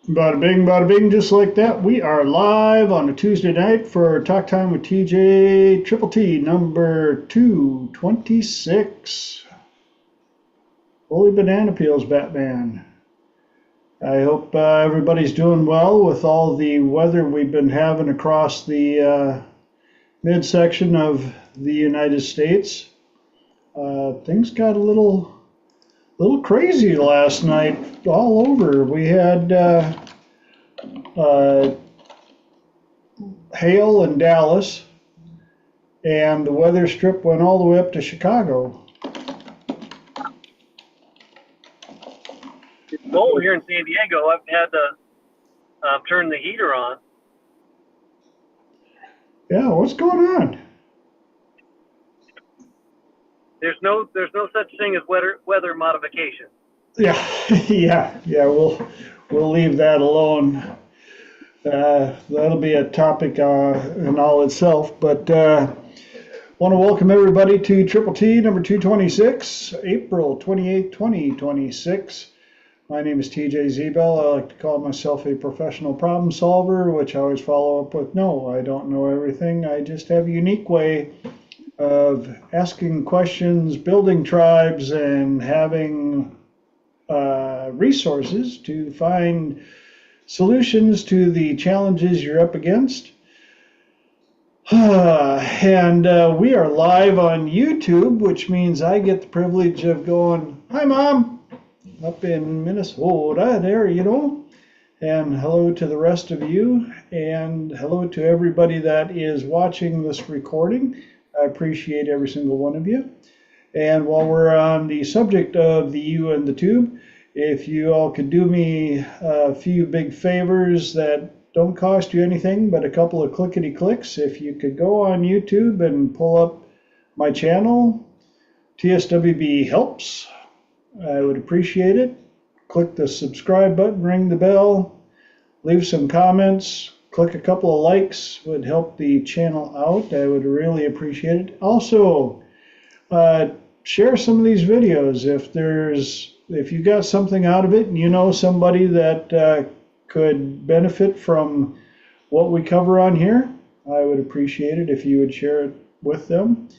Bada bing, just like that. We are live on a Tuesday night for Talk Time with TJ Triple T, number 226. Holy banana peels, Batman. I hope everybody's doing well with all the weather we've been having across the midsection of the United States. Things got a little crazy last night all over. We had uh, hail in Dallas, and the weather strip went all the way up to Chicago. It's cold here in San Diego. I've had to turn the heater on. Yeah, what's going on? There's no such thing as weather modification. Yeah, yeah. We'll leave that alone. That'll be a topic in all itself. But want to welcome everybody to Triple T number 226, April 28, 2026. My name is TJ Zebel. I like to call myself a professional problem solver, which I always follow up with, no, I don't know everything. I just have a unique way of asking questions, building tribes, and having resources to find solutions to the challenges you're up against. And we are live on YouTube, which means I get the privilege of going, hi, Mom, up in Minnesota there, and hello to the rest of you, and hello to everybody that is watching this recording. I appreciate every single one of you. And while we're on the subject of the you and the tube, if you all could do me a few big favors that don't cost you anything but a couple of clickety clicks, if you could go on YouTube and pull up my channel, TSWB Helps, I would appreciate it. Click the subscribe button, ring the bell, leave some comments, click a couple of likes, would help the channel out. I would really appreciate it. Also, share some of these videos if you got something out of it and you know somebody that could benefit from what we cover on here. I would appreciate it if you would share it with them.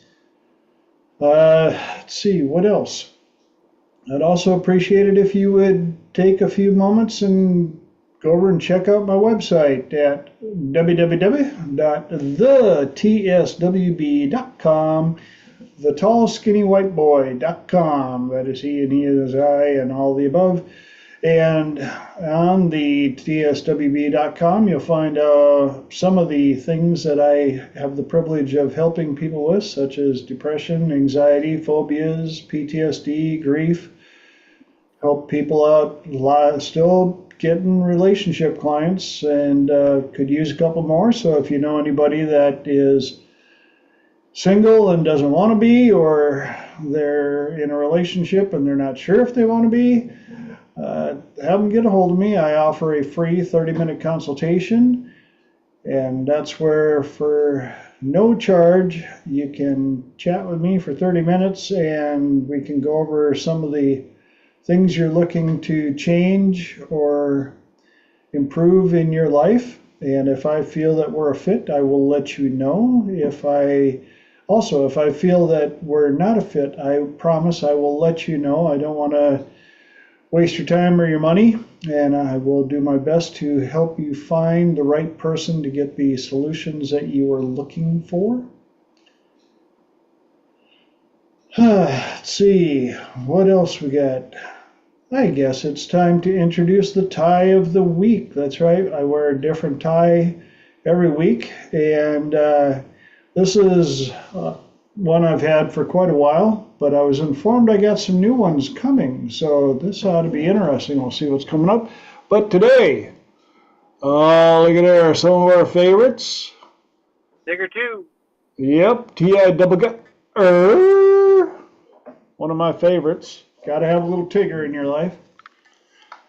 Let's see, what else? I'd also appreciate it if you would take a few moments and go over and check out my website at www.thetSWB.com, thetallskinnywhiteboy.com. That is he and he is I and all the above. And on the tswb.com, you'll find some of the things that I have the privilege of helping people with, such as depression, anxiety, phobias, PTSD, grief. Help people out, still getting relationship clients, and could use a couple more. So if you know anybody that is single and doesn't want to be, or they're in a relationship and they're not sure if they want to be, have them get a hold of me. I offer a free 30-minute consultation, and that's where for no charge you can chat with me for 30 minutes and we can go over some of the things you're looking to change or improve in your life. And if I feel that we're a fit, I will let you know. If I feel that we're not a fit, I promise I will let you know. I don't want to waste your time or your money, and I will do my best to help you find the right person to get the solutions that you are looking for. Let's see, what else we got? I guess it's time to introduce the tie of the week. That's right, I wear a different tie every week, and this is one I've had for quite a while, but I was informed I got some new ones coming, so this ought to be interesting. We'll see what's coming up. But today, look at there, some of our favorites. Digger 2. Yep, T.I. double gut. One of my favorites. Got to have a little Tigger in your life.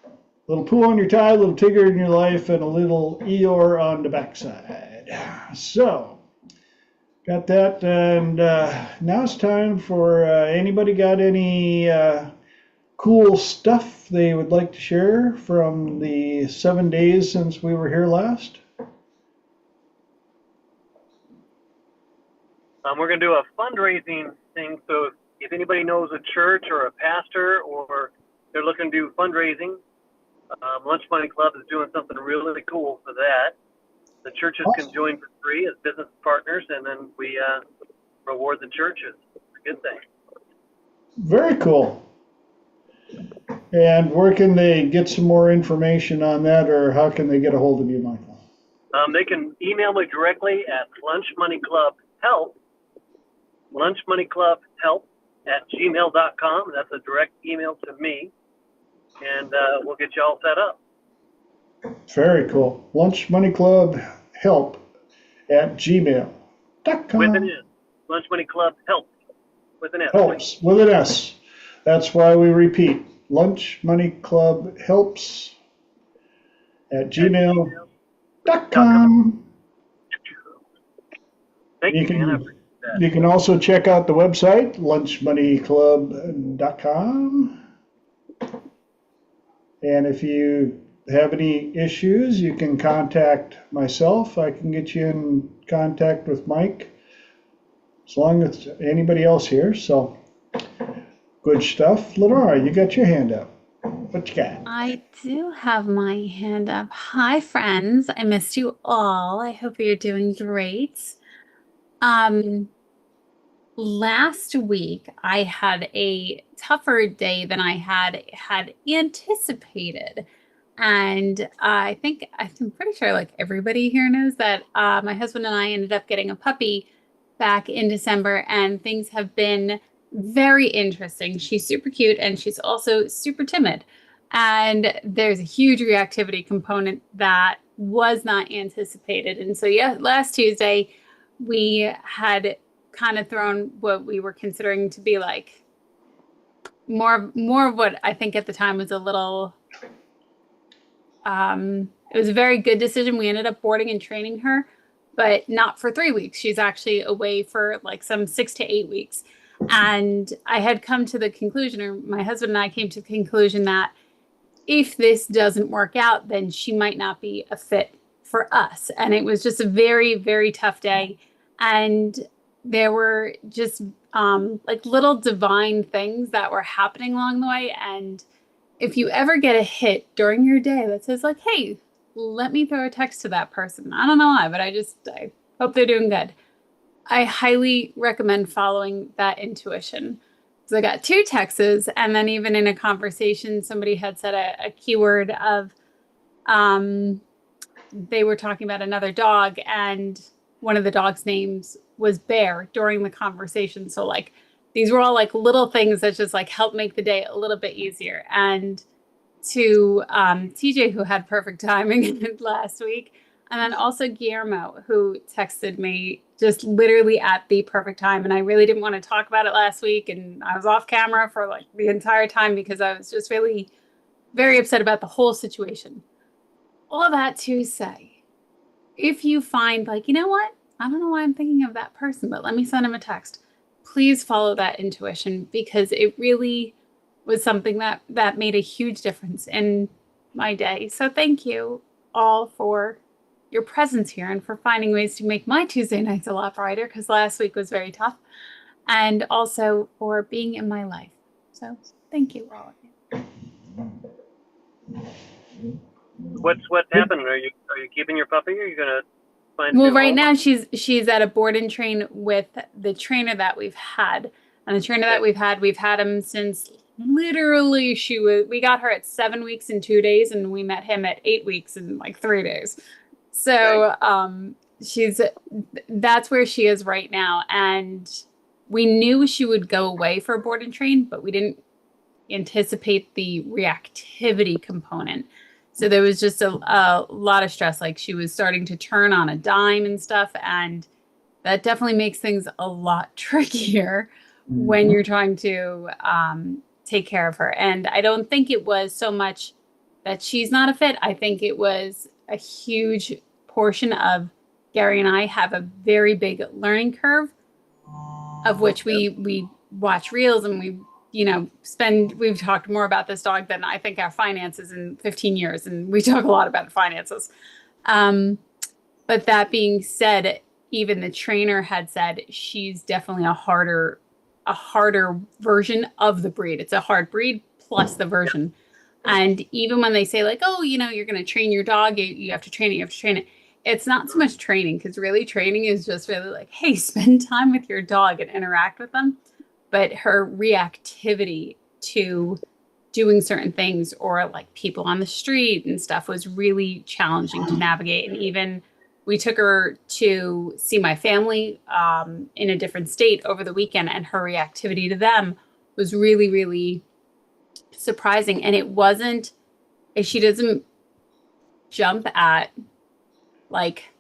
A little poo on your tie, a little Tigger in your life, and a little Eeyore on the backside. So, got that, and now it's time for anybody got any cool stuff they would like to share from the 7 days since we were here last? We're going to do a fundraising thing. So if anybody knows a church or a pastor or they're looking to do fundraising, Lunch Money Club is doing something really cool for that. The churches can join for free as business partners, and then we reward the churches. It's a good thing. Very cool. And where can they get some more information on that, or how can they get a hold of you, Michael? They can email me directly at lunchmoneyclubhelp, lunchmoneyclubhelp@gmail.com. That's a direct email to me, and we'll get you all set up. Very cool. lunchmoneyclubhelp@gmail.com. With an S. Lunchmoneyclubhelp with an S. Helps with an S. That's why we repeat. lunchmoneyclubhelps@gmail.com. Thank you, man. I appreciate that. You can also check out the website, lunchmoneyclub.com. And if you have any issues, you can contact myself. I can get you in contact with Mike, as long as anybody else here. So, good stuff. Lenora, you got your hand up. What you got? I do have my hand up. Hi, friends. I missed you all. I hope you're doing great. Last week I had a tougher day than I had anticipated. And I'm pretty sure like everybody here knows that my husband and I ended up getting a puppy back in December, and things have been very interesting. She's super cute, and she's also super timid. And there's a huge reactivity component that was not anticipated. And so, yeah, last Tuesday, we had kind of thrown what we were considering to be like more of what I think at the time was a little, it was a very good decision. We ended up boarding and training her, but not for 3 weeks. She's actually away for like some 6 to 8 weeks. And I had come to the conclusion, or my husband and I came to the conclusion, that if this doesn't work out, then she might not be a fit for us. And it was just a very, very tough day. And there were just like little divine things that were happening along the way. And if you ever get a hit during your day that says like, hey, let me throw a text to that person. I don't know why, but I hope they're doing good. I highly recommend following that intuition. So I got 2 texts, and then even in a conversation, somebody had said a keyword of, they were talking about another dog, and one of the dog's names was Bear during the conversation. So like, these were all like little things that just like help make the day a little bit easier. And to TJ, who had perfect timing last week, and then also Guillermo, who texted me just literally at the perfect time. And I really didn't want to talk about it last week, and I was off camera for like the entire time because I was just really very upset about the whole situation. All that to say, if you find like, you know what, I don't know why I'm thinking of that person, but let me send him a text, please follow that intuition, because it really was something that made a huge difference in my day. So thank you all for your presence here and for finding ways to make my Tuesday nights a lot brighter, because last week was very tough, and also for being in my life. So thank you, all of you. What's happening? Are you keeping your puppy, or are you gonna find? Well, right now she's at a board and train with the trainer that we've had, and the trainer that we've had him since literally we got her at 7 weeks and 2 days, and we met him at 8 weeks and like 3 days. So that's where she is right now. And we knew she would go away for a board and train, but we didn't anticipate the reactivity component. So there was just a lot of stress. Like she was starting to turn on a dime and stuff. And that definitely makes things a lot trickier when you're trying to take care of her. And I don't think it was so much that she's not a fit. I think it was a huge portion of Gary and I have a very big learning curve, of which we watch reels and we we've talked more about this dog than I think our finances in 15 years, and we talk a lot about the finances. But that being said, even the trainer had said she's definitely a harder version of the breed. It's a hard breed plus the version. And even when they say like, oh, you're going to train your dog, you have to train it, you have to train it. It's not so much training, because really training is just really like, hey, spend time with your dog and interact with them. But her reactivity to doing certain things, or like people on the street and stuff, was really challenging to navigate. And even we took her to see my family in a different state over the weekend, and her reactivity to them was really, really surprising. And it wasn't, she doesn't jump at like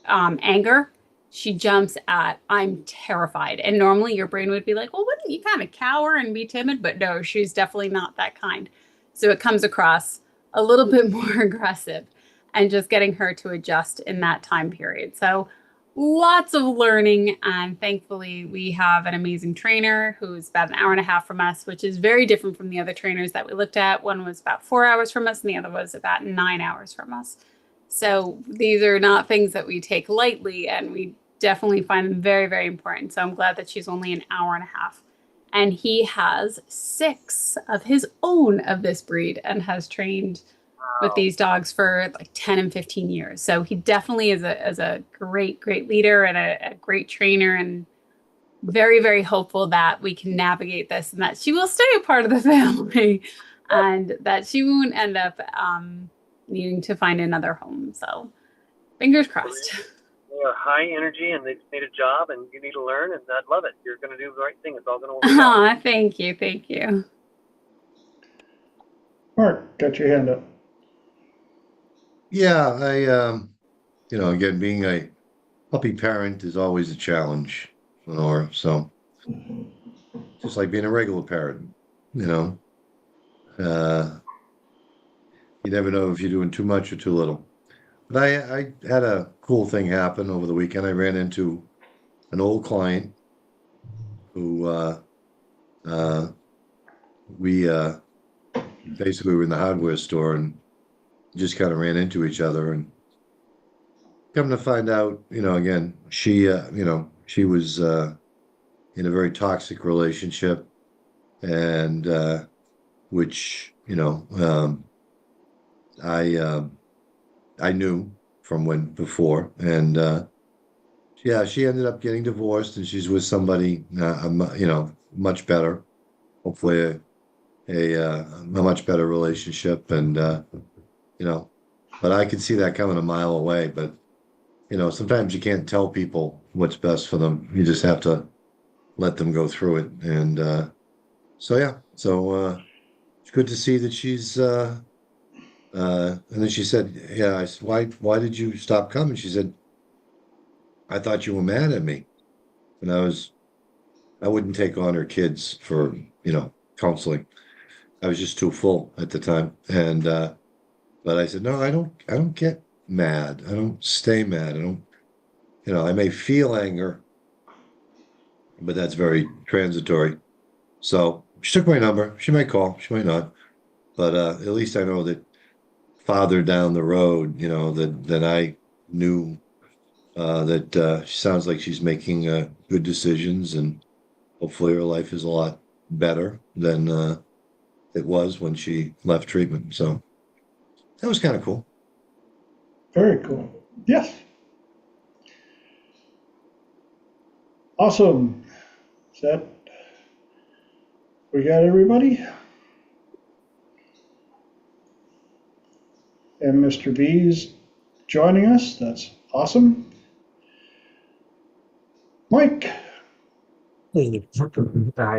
anger. She jumps at, I'm terrified. And normally your brain would be like, well, wouldn't you kind of cower and be timid? But no, she's definitely not that kind. So it comes across a little bit more aggressive, and just getting her to adjust in that time period. So lots of learning. And thankfully we have an amazing trainer who's about an hour and a half from us, which is very different from the other trainers that we looked at. One was about 4 hours from us, and the other was about 9 hours from us. So these are not things that we take lightly, and we definitely find them very, very important. So I'm glad that she's only an hour and a half. And he has 6 of his own of this breed, and has trained with these dogs for like 10 and 15 years. So he definitely is a great, great leader, and a great trainer, and very, very hopeful that we can navigate this, and that she will stay a part of the family, and that she won't end up needing to find another home. So fingers crossed. They are high energy, and they've made a job, and you need to learn, and I love it. You're going to do the right thing. It's all going to work out. Thank you. Thank you. Mark, got your hand up. Yeah, again, being a puppy parent is always a challenge, Lenora. So just like being a regular parent, you never know if you're doing too much or too little. But I had a cool thing happen over the weekend. I ran into an old client who we basically were in the hardware store and just kind of ran into each other, and come to find out, again, she was in a very toxic relationship, and which, I knew from when before, and yeah, she ended up getting divorced, and she's with somebody, much better, hopefully a much better relationship, and but I could see that coming a mile away. But sometimes you can't tell people what's best for them. You just have to let them go through it. And so it's good to see that she's and then she said, yeah, I said, why did you stop coming? She said, I thought you were mad at me. And I wouldn't take on her kids for counseling. I was just too full at the time. And but I said, no, I don't get mad. I don't stay mad. I don't, I may feel anger, but that's very transitory. So she took my number. She might call, she might not. But at least I know that farther down the road, that I knew that she sounds like she's making good decisions, and hopefully her life is a lot better than it was when she left treatment. So that was kind of cool. Very cool. Yes. Awesome. Is that, we got everybody? And Mr. B's joining us. That's awesome. Mike. I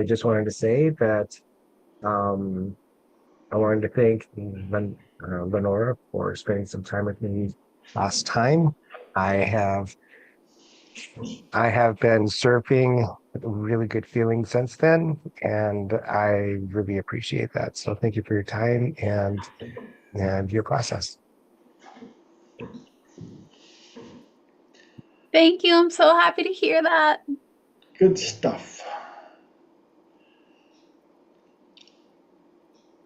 just wanted to say that I wanted to thank Lenora for spending some time with me last time. I have been surfing with a really good feeling since then, and I really appreciate that. So thank you for your time and your process. Thank you. I'm so happy to hear that. Good stuff.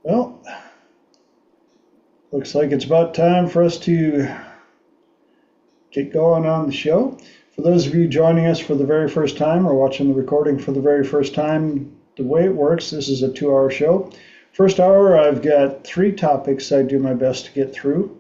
Well, looks like it's about time for us to get going on the show. For those of you joining us for the very first time or watching the recording for the very first time, the way it works, this is a 2-hour show. First hour, I've got 3 topics I do my best to get through.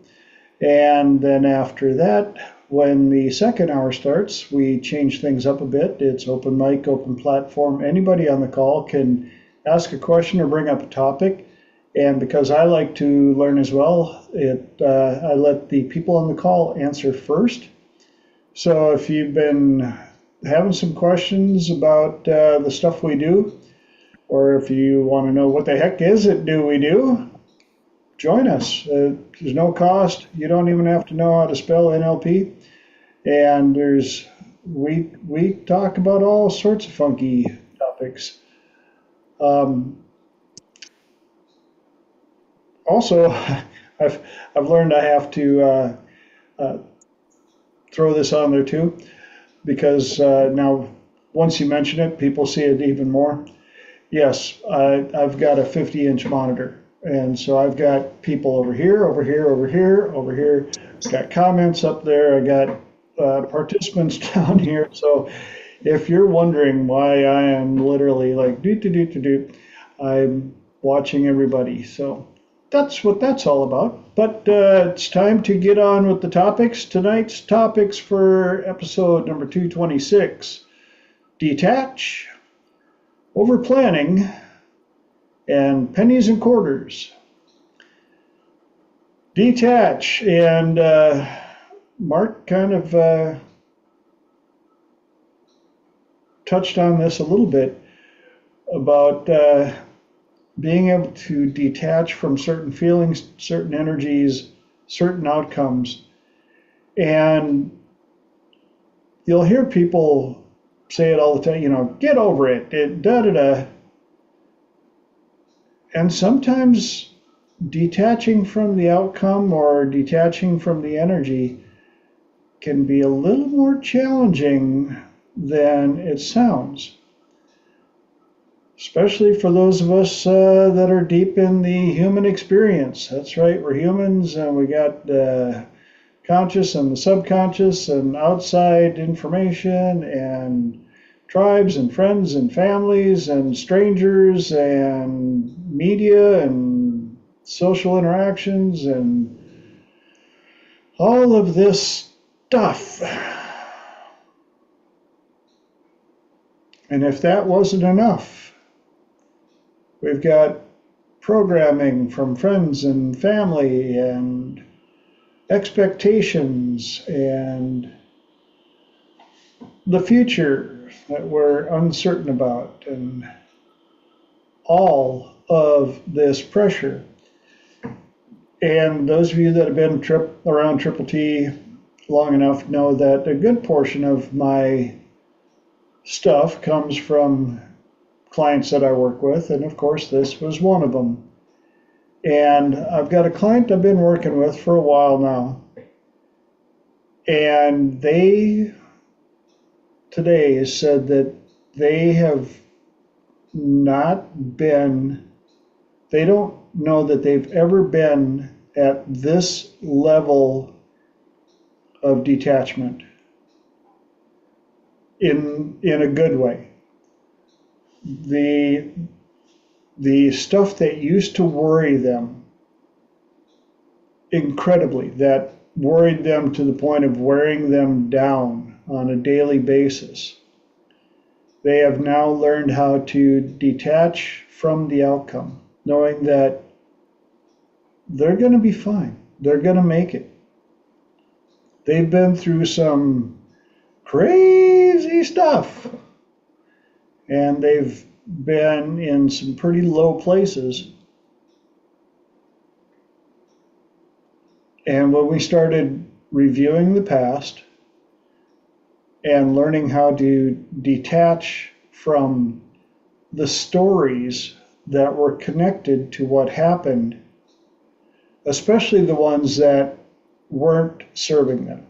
And then after that, when the second hour starts, we change things up a bit. It's open mic, open platform. Anybody on the call can ask a question or bring up a topic. And because I like to learn as well, I let the people on the call answer first. So if you've been having some questions about the stuff we do, or if you want to know what the heck is it do we do, join us. There's no cost. You don't even have to know how to spell NLP. And we talk about all sorts of funky topics. Also, I've learned I have to throw this on there too, because now once you mention it, people see it even more. Yes, I've got a 50-inch monitor, and so I've got people over here, over here, over here, over here. Got comments up there. I got participants down here. So if you're wondering why I am literally like I'm watching everybody. So that's what that's all about. But it's time to get on with the topics. Tonight's topics for episode number 226: detach, over planning, and pennies and quarters. Detach, and Mark kind of touched on this a little bit about being able to detach from certain feelings, certain energies, certain outcomes. And you'll hear people say it all the time, get over it, da-da-da. And sometimes detaching from the outcome or detaching from the energy can be a little more challenging than it sounds. Especially for those of us that are deep in the human experience. That's right, we're humans, and we got the conscious and the subconscious and outside information and tribes and friends and families and strangers and media and social interactions and all of this stuff. And if that wasn't enough, we've got programming from friends and family and expectations and the future that we're uncertain about, and all of this pressure. And those of you that have been around Triple T long enough know that a good portion of my stuff comes from clients that I work with, and of course this was one of them. And I've got a client I've been working with for a while now, and they today said that they have not been, they don't know that they've ever been at this level of detachment in a good way. The stuff that used to worry them incredibly, that worried them to the point of wearing them down on a daily basis, they have now learned how to detach from the outcome, knowing that they're going to be fine. They're going to make it. They've been through some crazy stuff, and they've been in some pretty low places. And when we started reviewing the past and learning how to detach from the stories that were connected to what happened, especially the ones that weren't serving them,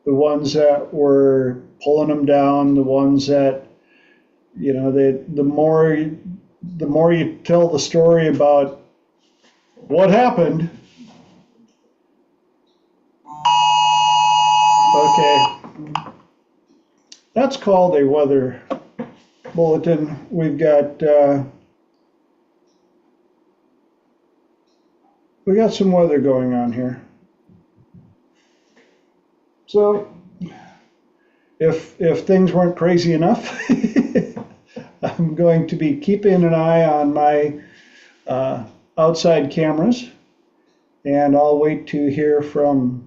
the ones that were pulling them down, the ones that, the more you tell the story about what happened? Okay. That's called a weather bulletin. We've got some weather going on here. So if things weren't crazy enough, I'm going to be keeping an eye on my outside cameras, and I'll wait to hear from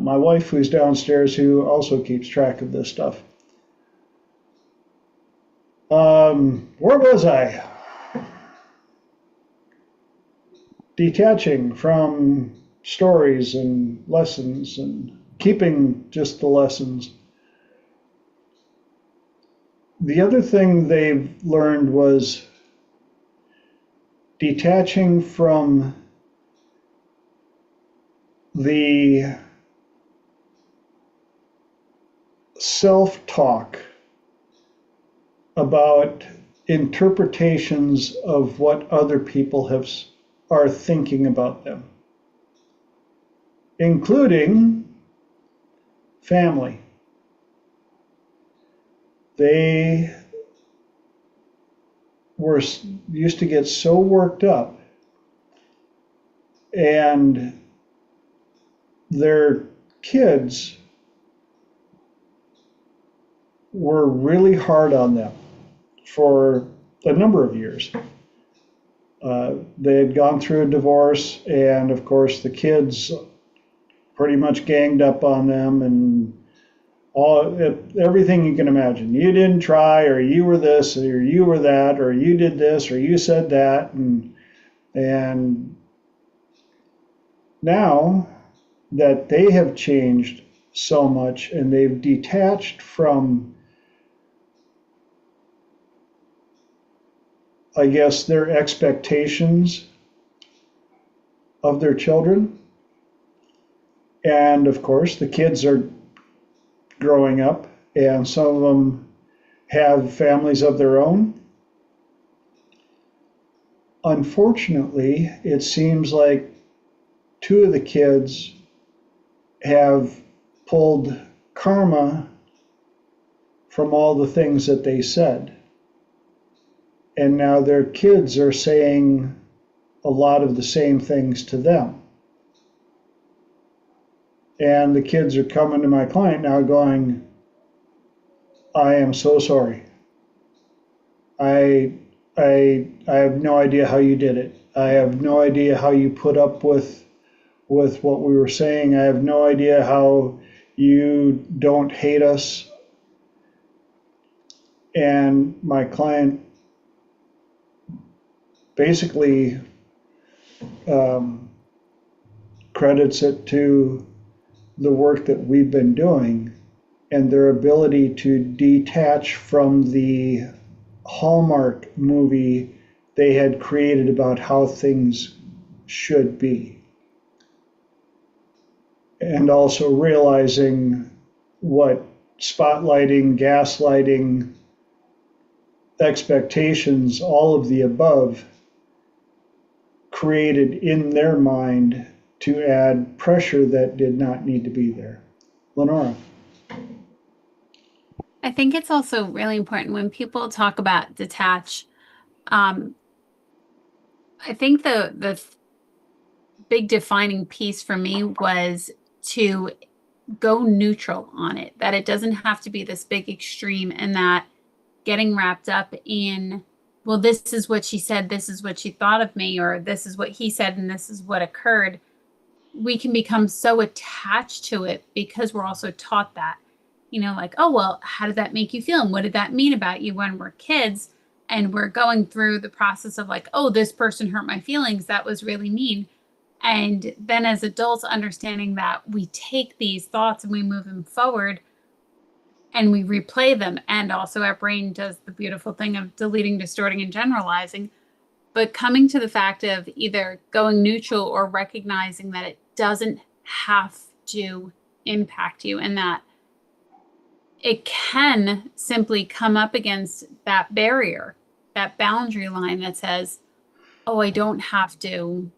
my wife, who's downstairs, who also keeps track of this stuff. Where was I? Detaching from stories and lessons and keeping just the lessons. The other thing they've learned was detaching from the self-talk about interpretations of what other people are thinking about them, including family. They used to get so worked up, and their kids were really hard on them for a number of years. They had gone through a divorce, and of course the kids pretty much ganged up on them, and everything you can imagine. You didn't try, or you were this, or you were that, or you did this, or you said that, and now that they have changed so much and they've detached from, I guess, their expectations of their children. And of course, the kids are growing up, and some of them have families of their own. Unfortunately, it seems like two of the kids have pulled karma from all the things that they said. And now their kids are saying a lot of the same things to them. And the kids are coming to my client now going, I am so sorry. I have no idea how you did it. I have no idea how you put up with what we were saying. I have no idea how you don't hate us. And my client basically credits it to the work that we've been doing and their ability to detach from the Hallmark movie they had created about how things should be. And also realizing what spotlighting, gaslighting, expectations, all of the above created in their mind to add pressure that did not need to be there. Lenora. I think it's also really important when people talk about detach. I think the big defining piece for me was to go neutral on it, that it doesn't have to be this big extreme, and that getting wrapped up in, well, this is what she said, this is what she thought of me, or this is what he said, and this is what occurred. We can become so attached to it because we're also taught that, like, oh, well, how did that make you feel? And what did that mean about you when we're kids? And we're going through the process of like, oh, this person hurt my feelings. That was really mean. And then as adults, understanding that we take these thoughts and we move them forward and we replay them. And also our brain does the beautiful thing of deleting, distorting, and generalizing. But coming to the fact of either going neutral or recognizing that it doesn't have to impact you, and that it can simply come up against that barrier, that boundary line that says, oh, I don't have to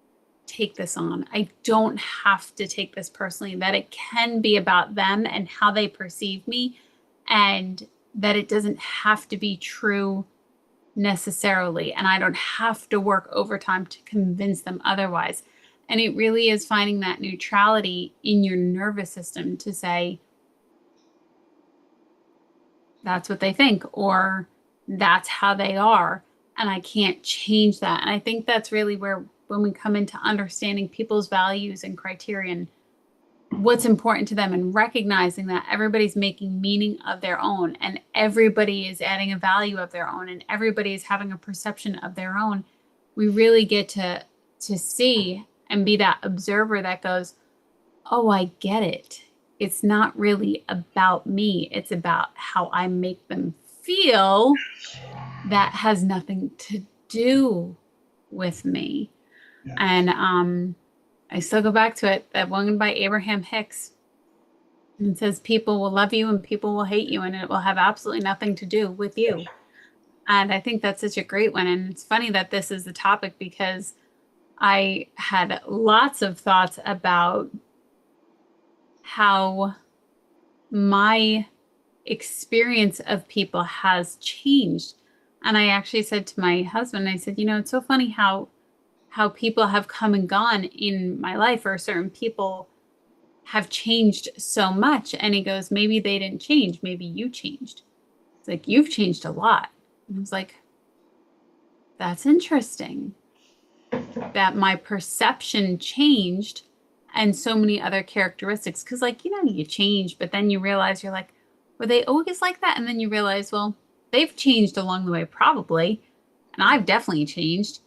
take this on. I don't have to take this personally, that it can be about them and how they perceive me, and that it doesn't have to be true necessarily. And I don't have to work overtime to convince them otherwise. And it really is finding that neutrality in your nervous system to say, that's what they think, or that's how they are, and I can't change that. And I think that's really where, when we come into understanding people's values and criterion, what's important to them, and recognizing that everybody's making meaning of their own, and everybody is adding a value of their own, and everybody is having a perception of their own, we really get to see and be that observer that goes, oh, I get it. It's not really about me. It's about how I make them feel. That has nothing to do with me. Yes. And I still go back to it, that one by Abraham Hicks. And it says, people will love you and people will hate you, and it will have absolutely nothing to do with you. And I think that's such a great one. And it's funny that this is the topic, because I had lots of thoughts about how my experience of people has changed. And I actually said to my husband, I said, it's so funny how people have come and gone in my life, or certain people have changed so much. And he goes, maybe they didn't change. Maybe you changed. It's like, you've changed a lot. And I was like, that's interesting that my perception changed, and so many other characteristics. Because you change, but then you realize, you're like, were they always like that? And then you realize, well, they've changed along the way probably. And I've definitely changed.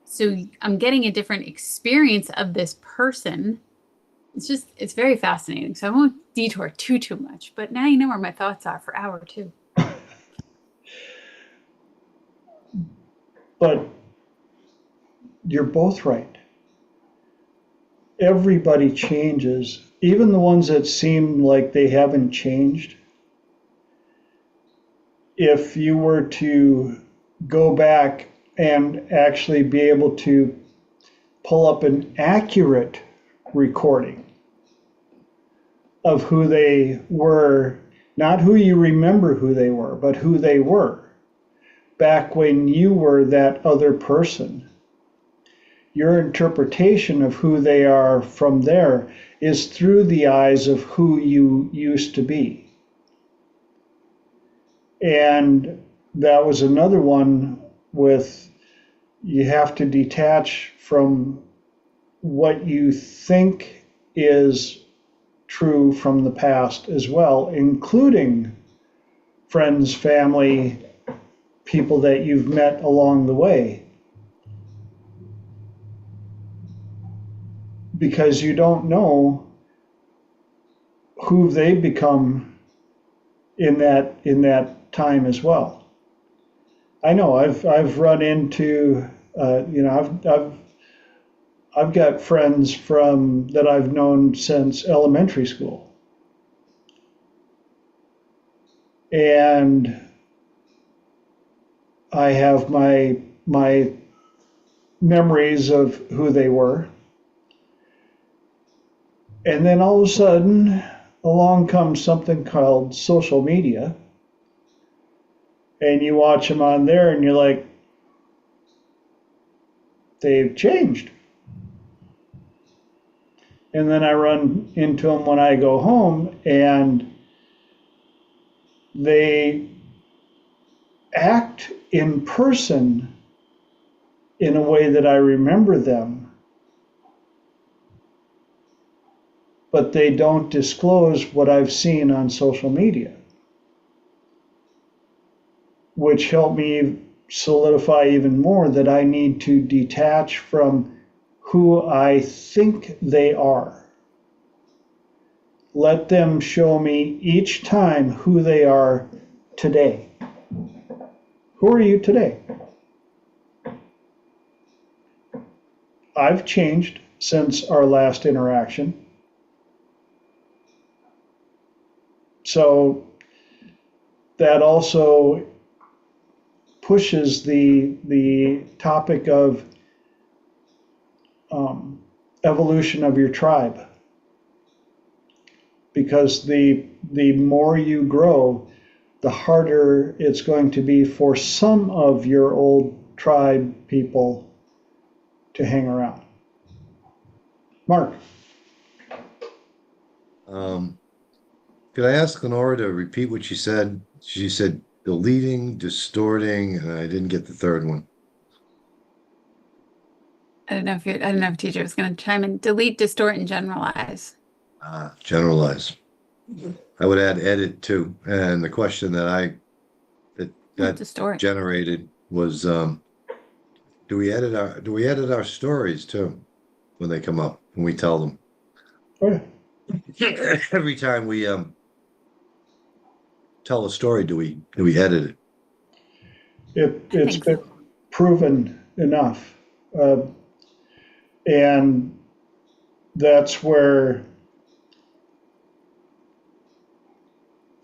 So I'm getting a different experience of this person. It's very fascinating. So I won't detour too much, but now you know where my thoughts are for hour 2. But you're both right. Everybody changes, even the ones that seem like they haven't changed. If you were to go back and actually be able to pull up an accurate recording of who they were, not who you remember who they were, but who they were back when you were that other person, your interpretation of who they are from there is through the eyes of who you used to be. And that was another one with, you have to detach from what you think is true from the past as well, including friends, family, people that you've met along the way. Because you don't know who they've become in that time as well. I know I've run into I've got friends that I've known since elementary school, and I have my memories of who they were. And then all of a sudden, along comes something called social media, and you watch them on there, and you're like, they've changed. And then I run into them when I go home, and they act in person in a way that I remember them, but they don't disclose what I've seen on social media, which helped me solidify even more that I need to detach from who I think they are. Let them show me each time who they are today. Who are you today? I've changed since our last interaction. So that also pushes the topic of evolution of your tribe. Because the more you grow, the harder it's going to be for some of your old tribe people to hang around. Mark. Could I ask Lenora to repeat what she said? She said deleting, distorting, and I didn't get the third one. I don't know if teacher was going to chime in. Delete, distort, and generalize. Generalize. I would add edit too. And the question that Distort. generated was, do we edit our stories too when they come up, when we tell them? Oh, yeah. Every time we tell a story, do we edit it? It's been proven enough. And that's where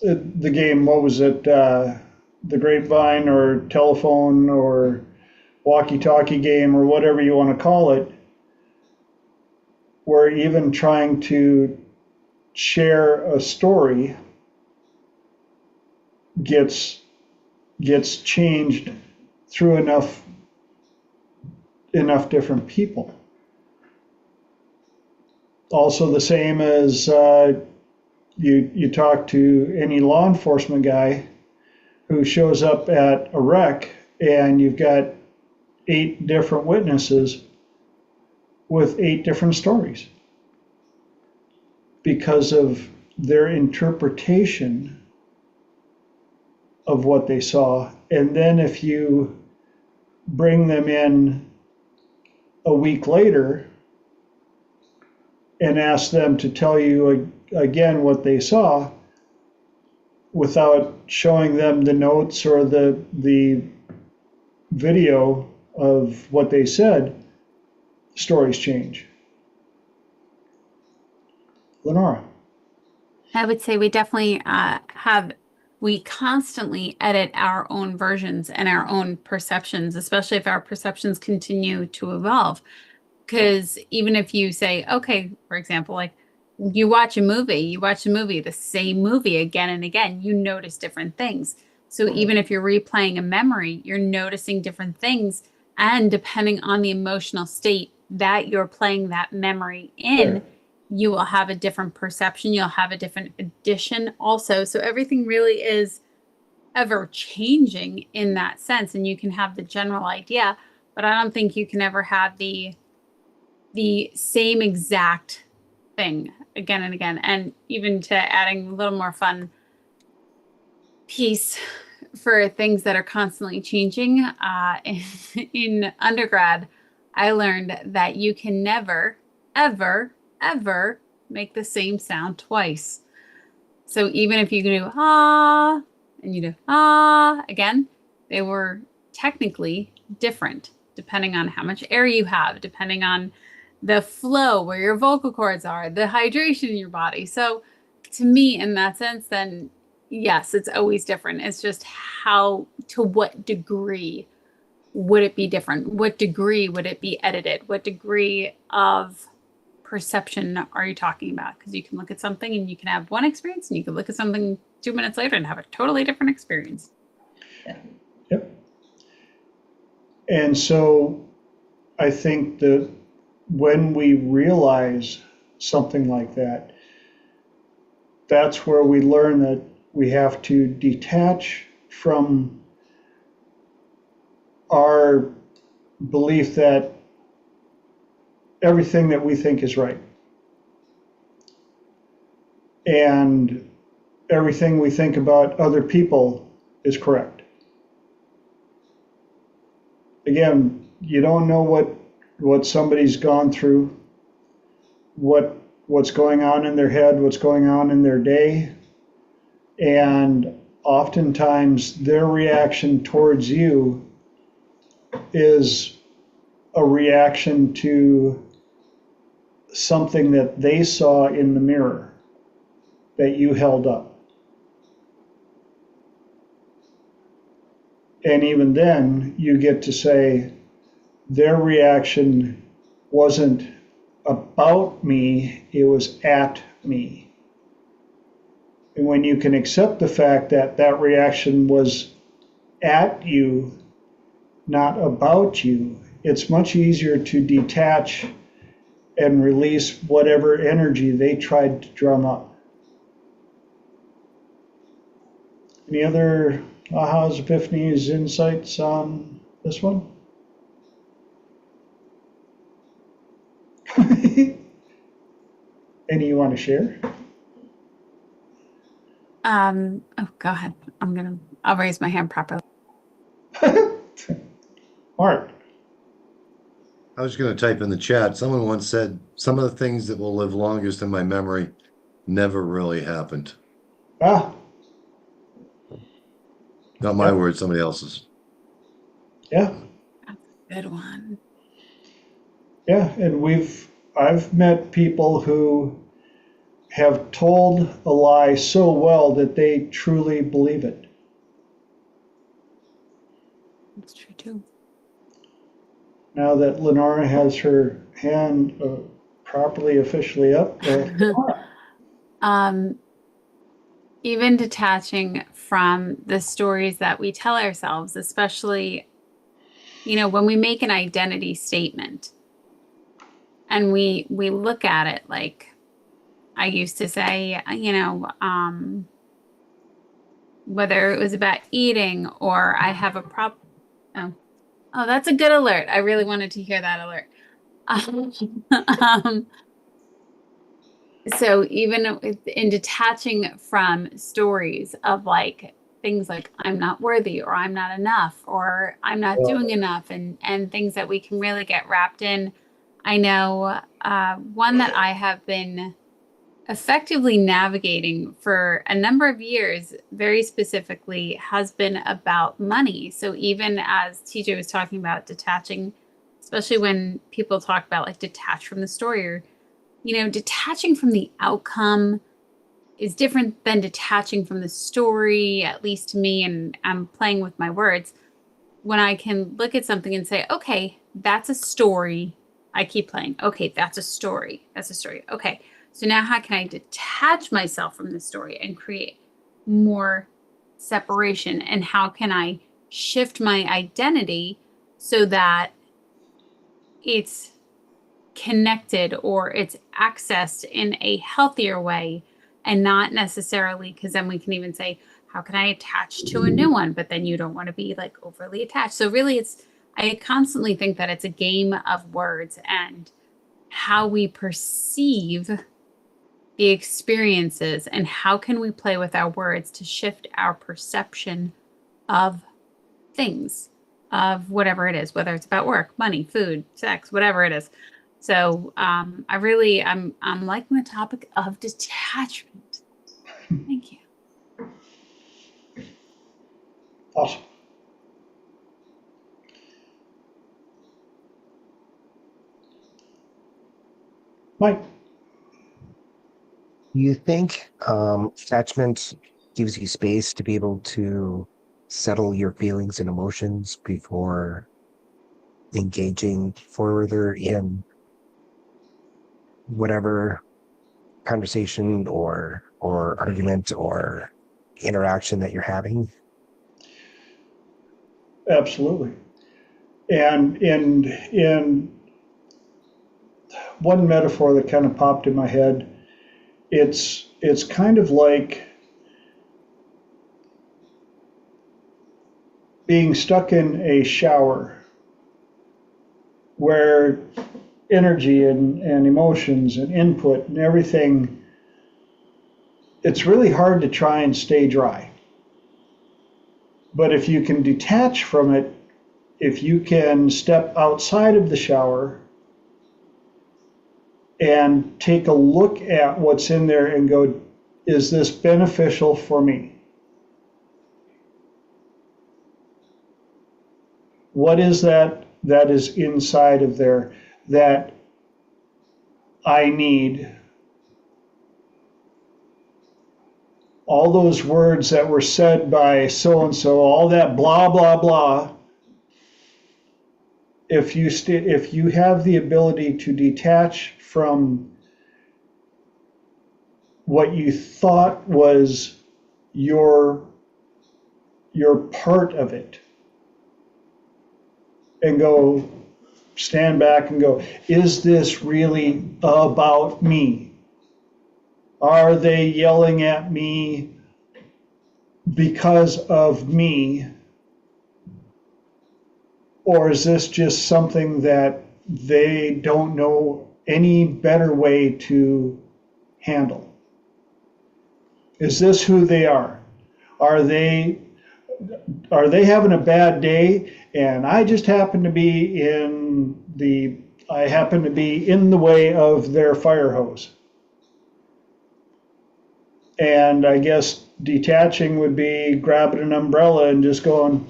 the game, what was it, the grapevine or telephone or walkie-talkie game or whatever you want to call it, where even trying to share a story gets changed through enough different people. Also the same as you talk to any law enforcement guy who shows up at a wreck and you've got 8 different witnesses with 8 different stories because of their interpretation of what they saw. And then if you bring them in a week later and ask them to tell you again what they saw without showing them the notes or the video of what they said, stories change. Lenora. I would say we definitely we constantly edit our own versions and our own perceptions, especially if our perceptions continue to evolve. Because even if you say, okay, for example, like you watch a movie, the same movie again and again, you notice different things. So even if you're replaying a memory, you're noticing different things. And depending on the emotional state that you're playing that memory in, you will have a different perception. You'll have a different addition also. So everything really is ever changing in that sense. And you can have the general idea, but I don't think you can ever have the same exact thing again and again. And even to adding a little more fun piece for things that are constantly changing, in undergrad, I learned that you can never, ever, ever make the same sound twice. So even if you do ah and you do ah again, they were technically different depending on how much air you have, depending on the flow, where your vocal cords are, the hydration in your body. So to me, in that sense, then yes, it's always different. It's just how, to what degree would it be different? What degree would it be edited? What degree of perception are you talking about? Because you can look at something and you can have one experience, and you can look at something 2 minutes later and have a totally different experience. Yep. And so I think that when we realize something like that, that's where we learn that we have to detach from our belief that everything that we think is right and everything we think about other people is correct. Again, you don't know what somebody's gone through, what's going on in their head, what's going on in their day, and oftentimes their reaction towards you is a reaction to something that they saw in the mirror that you held up. And even then, you get to say their reaction wasn't about me, it was at me. And when you can accept the fact that that reaction was at you, not about you, it's much easier to detach and release whatever energy they tried to drum up. Any other ahas, epiphanies, insights on this one? Any you want to share? Oh, go ahead. I'll raise my hand properly. Mark. I was going to type in the chat. Someone once said, some of the things that will live longest in my memory never really happened. Ah. Not my Yep. words, somebody else's. Yeah. That's a good one. Yeah, and I've met people who have told a lie so well that they truly believe it. That's true too. Now that Lenora has her hand properly officially up, Even detaching from the stories that we tell ourselves, especially, when we make an identity statement and we look at it like I used to say, whether it was about eating or I have a problem. Oh, that's a good alert. I really wanted to hear that alert. So even in detaching from stories of like things like I'm not worthy or I'm not enough or I'm not doing enough and things that we can really get wrapped in. I know one that I have been effectively navigating for a number of years, very specifically, has been about money. So even as TJ was talking about detaching, especially when people talk about like detach from the story or, detaching from the outcome is different than detaching from the story, at least to me, and I'm playing with my words. When I can look at something and say, okay, that's a story. I keep playing. Okay, that's a story. That's a story. Okay. So now how can I detach myself from the story and create more separation? And how can I shift my identity so that it's connected or it's accessed in a healthier way and not necessarily, because then we can even say, how can I attach to a new one? But then you don't want to be like overly attached. So really I constantly think that it's a game of words and how we perceive the experiences and how can we play with our words to shift our perception of things, of whatever it is, whether it's about work, money, food, sex, whatever it is. So I'm liking the topic of detachment. Thank you. awesome. Mike. You think attachment gives you space to be able to settle your feelings and emotions before engaging further in whatever conversation or argument or interaction that you're having? Absolutely. And in one metaphor that kind of popped in my head, it's kind of like being stuck in a shower where energy and emotions and input and everything, it's really hard to try and stay dry. But if you can detach from it, if you can step outside of the shower and take a look at what's in there and go, is this beneficial for me? What is that is inside of there that I need? All those words that were said by so and so, all that blah, blah, blah, if you have the ability to detach from what you thought was your part of it, and go stand back and go, is this really about me? Are they yelling at me because of me? Or is this just something that they don't know any better way to handle? Is this who they are? Are they having a bad day and I happen to be in the way of their fire hose? And I guess detaching would be grabbing an umbrella and just going,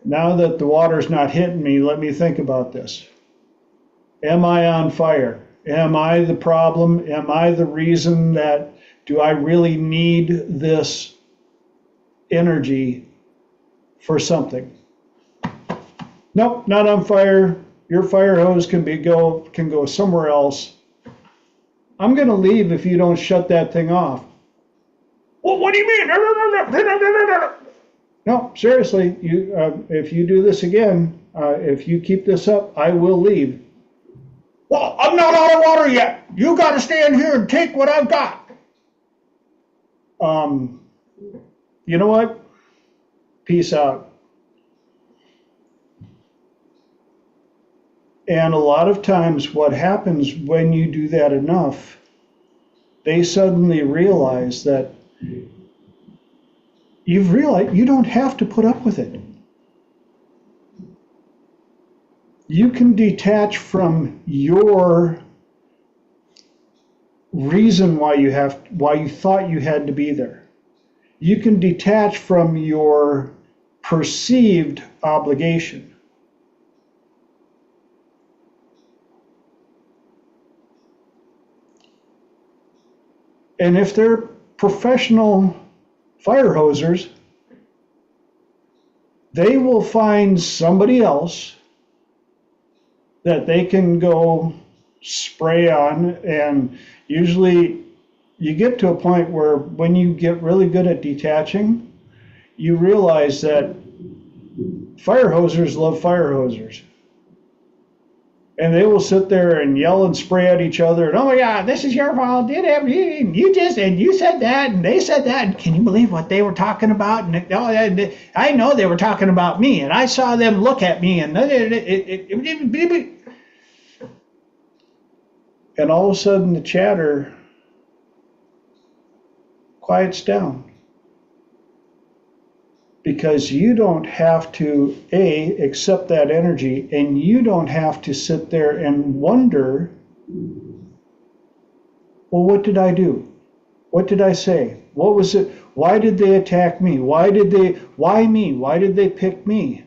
now that the water's not hitting me, let me think about this. Am I on fire? Am I the problem? Am I the reason that, do I really need this energy for something? Nope, not on fire. Your fire hose can go somewhere else. I'm going to leave if you don't shut that thing off. Well, what do you mean? No, seriously, if you do this again, if you keep this up, I will leave. Well, I'm not out of water yet. You got to stand here and take what I've got. You know what? Peace out. And a lot of times what happens when you do that enough, they suddenly realize that you've realized you don't have to put up with it. You can detach from your reason why you thought you had to be there. You can detach from your perceived obligation. And if they're professional fire hosers, they will find somebody else that they can go spray on. And usually you get to a point where when you get really good at detaching, you realize that fire hosers love fire hosers. And they will sit there and yell and spray at each other. And, oh my God, this is your fault. You said that, and they said that. And can you believe what they were talking about? And I know they were talking about me, and I saw them look at me, and all of a sudden the chatter quiets down. Because you don't have to, accept that energy, and you don't have to sit there and wonder, well, what did I do? What did I say? What was it? Why did they attack me? Why me? Why did they pick me?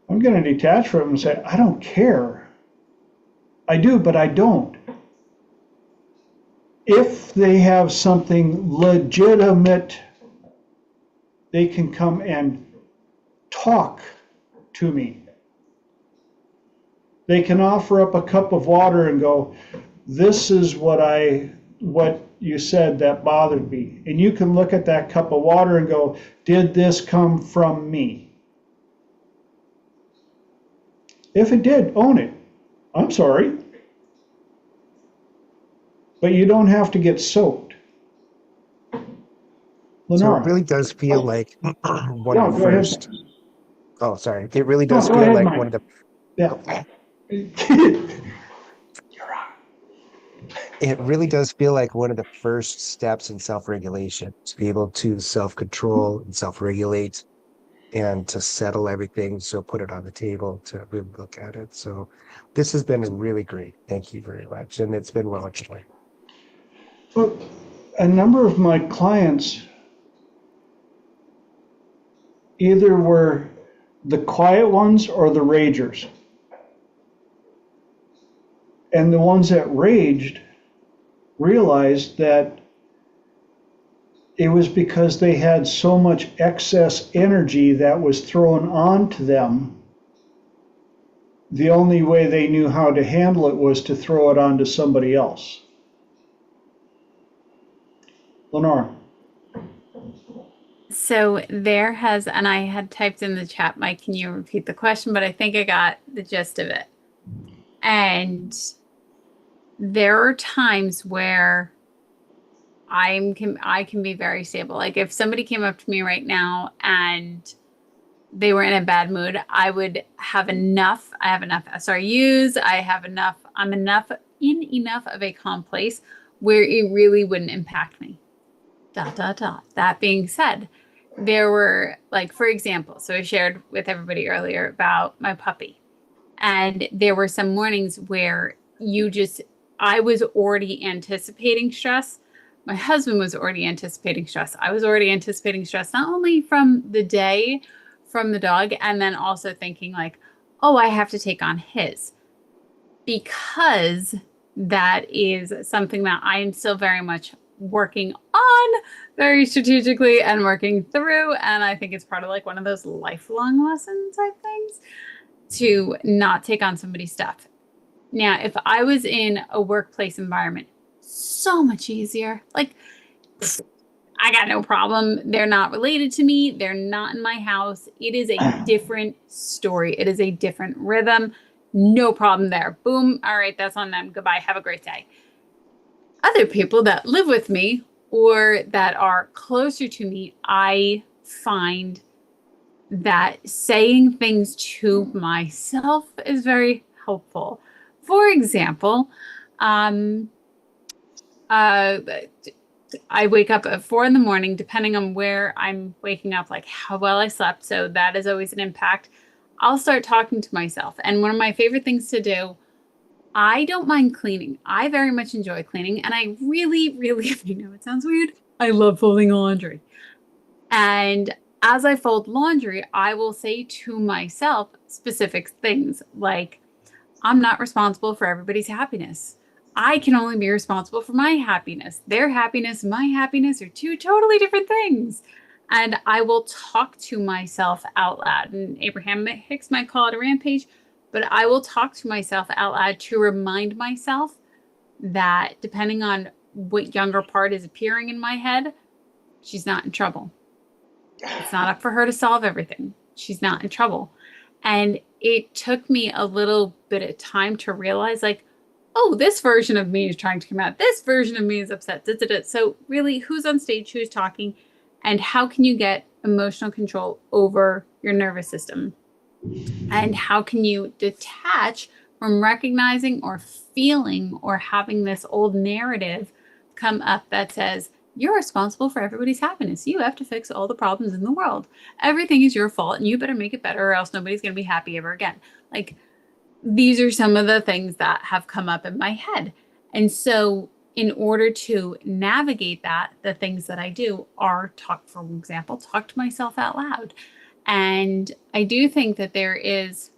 I'm going to detach from it and say, I don't care. I do, but I don't. If they have something legitimate, they can come and talk to me. They can offer up a cup of water and go, this is what you said that bothered me. And you can look at that cup of water and go, did this come from me? If it did, own it. I'm sorry. But you don't have to get soaked. Lenora. So it really does feel like one of the first. Ahead. Oh, sorry. It really does feel like one of the. Yeah. It really does feel like one of the first steps in self-regulation, to be able to self-control and self-regulate and to settle everything. So put it on the table to really look at it. So this has been really great. Thank you very much. And it's been well explained. Well, a number of my clients either were the quiet ones or the ragers. And the ones that raged realized that It was because they had so much excess energy that was thrown onto them. The only way they knew how to handle it was to throw it onto somebody else. Lenore. So there has, and I had typed in the chat, Mike, can you repeat the question? But I think I got the gist of it. And there are times where I can be very stable. Like if somebody came up to me right now and they were in a bad mood, I would have enough. I have enough SRUs. I have enough. I'm in enough of a calm place where it really wouldn't impact me. ... That being said, there were, like, for example, so I shared with everybody earlier about my puppy. And there were some mornings where I was already anticipating stress. My husband was already anticipating stress. I was already anticipating stress, not only from the day, from the dog, and then also thinking like, oh, I have to take on his. Because that is something that I am still very much working on very strategically and working through. And I think it's part of like one of those lifelong lessons type things to not take on somebody's stuff. Now, if I was in a workplace environment, so much easier. Like, I got no problem. They're not related to me. They're not in my house. It is a different story. It is a different rhythm. No problem there. Boom. All right, that's on them. Goodbye. Have a great day. Other people that live with me or that are closer to me, I find that saying things to myself is very helpful. For example, I wake up at 4 a.m, depending on where I'm waking up, like how well I slept. So that is always an impact. I'll start talking to myself. And one of my favorite things to do, I don't mind cleaning. I very much enjoy cleaning. And I really, really, I know it sounds weird, I love folding laundry. And as I fold laundry, I will say to myself specific things like, I'm not responsible for everybody's happiness. I can only be responsible for my happiness. Their happiness and my happiness are two totally different things. And I will talk to myself out loud. And Abraham Hicks might call it a rampage, but I will talk to myself out loud to remind myself that depending on what younger part is appearing in my head, she's not in trouble. It's not up for her to solve everything. She's not in trouble. And it took me a little bit of time to realize, like, oh, this version of me is trying to come out. This version of me is upset. So really, who's on stage, who's talking, and how can you get emotional control over your nervous system? And how can you detach from recognizing or feeling or having this old narrative come up that says, you're responsible for everybody's happiness. You have to fix all the problems in the world. Everything is your fault and you better make it better or else nobody's going to be happy ever again. Like, these are some of the things that have come up in my head. And so in order to navigate that, the things that I do are for example, talk to myself out loud. And I do think that there is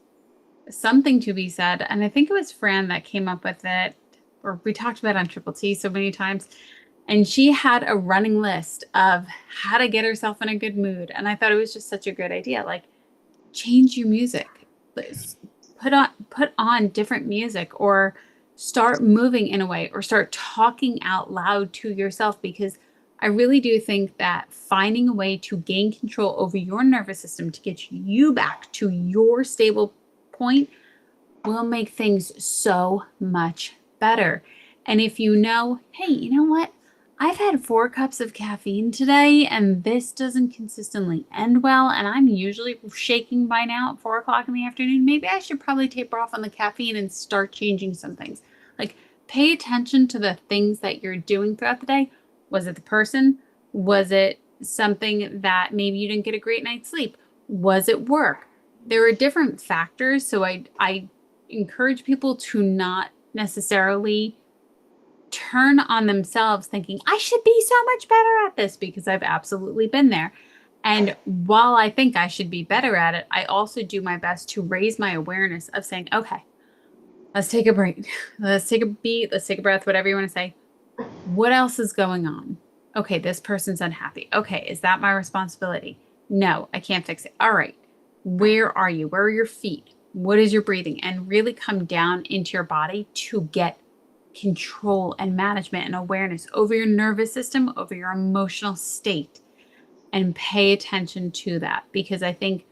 something to be said. And I think it was Fran that came up with it, or we talked about it on Triple T so many times. And she had a running list of how to get herself in a good mood. And I thought it was just such a good idea. Like, change your music. Put on different music, or start moving in a way, or start talking out loud to yourself, because I really do think that finding a way to gain control over your nervous system to get you back to your stable point will make things so much better. And if you know, hey, you know what? I've had 4 cups of caffeine today and this doesn't consistently end well, and I'm usually shaking by now at 4 o'clock in the afternoon. Maybe I should probably taper off on the caffeine and start changing some things. Like, pay attention to the things that you're doing throughout the day. Was it the person? Was it something that maybe you didn't get a great night's sleep? Was it work? There are different factors. So I encourage people to not necessarily turn on themselves thinking, I should be so much better at this, because I've absolutely been there. And while I think I should be better at it, I also do my best to raise my awareness of saying, okay, let's take a break. Let's take a beat. Let's take a breath, whatever you want to say. What else is going on? Okay, this person's unhappy. Okay, is that my responsibility? No, I can't fix it. All right, where are you? Where are your feet? What is your breathing? And really come down into your body to get control and management and awareness over your nervous system, over your emotional state, and pay attention to that. Because I think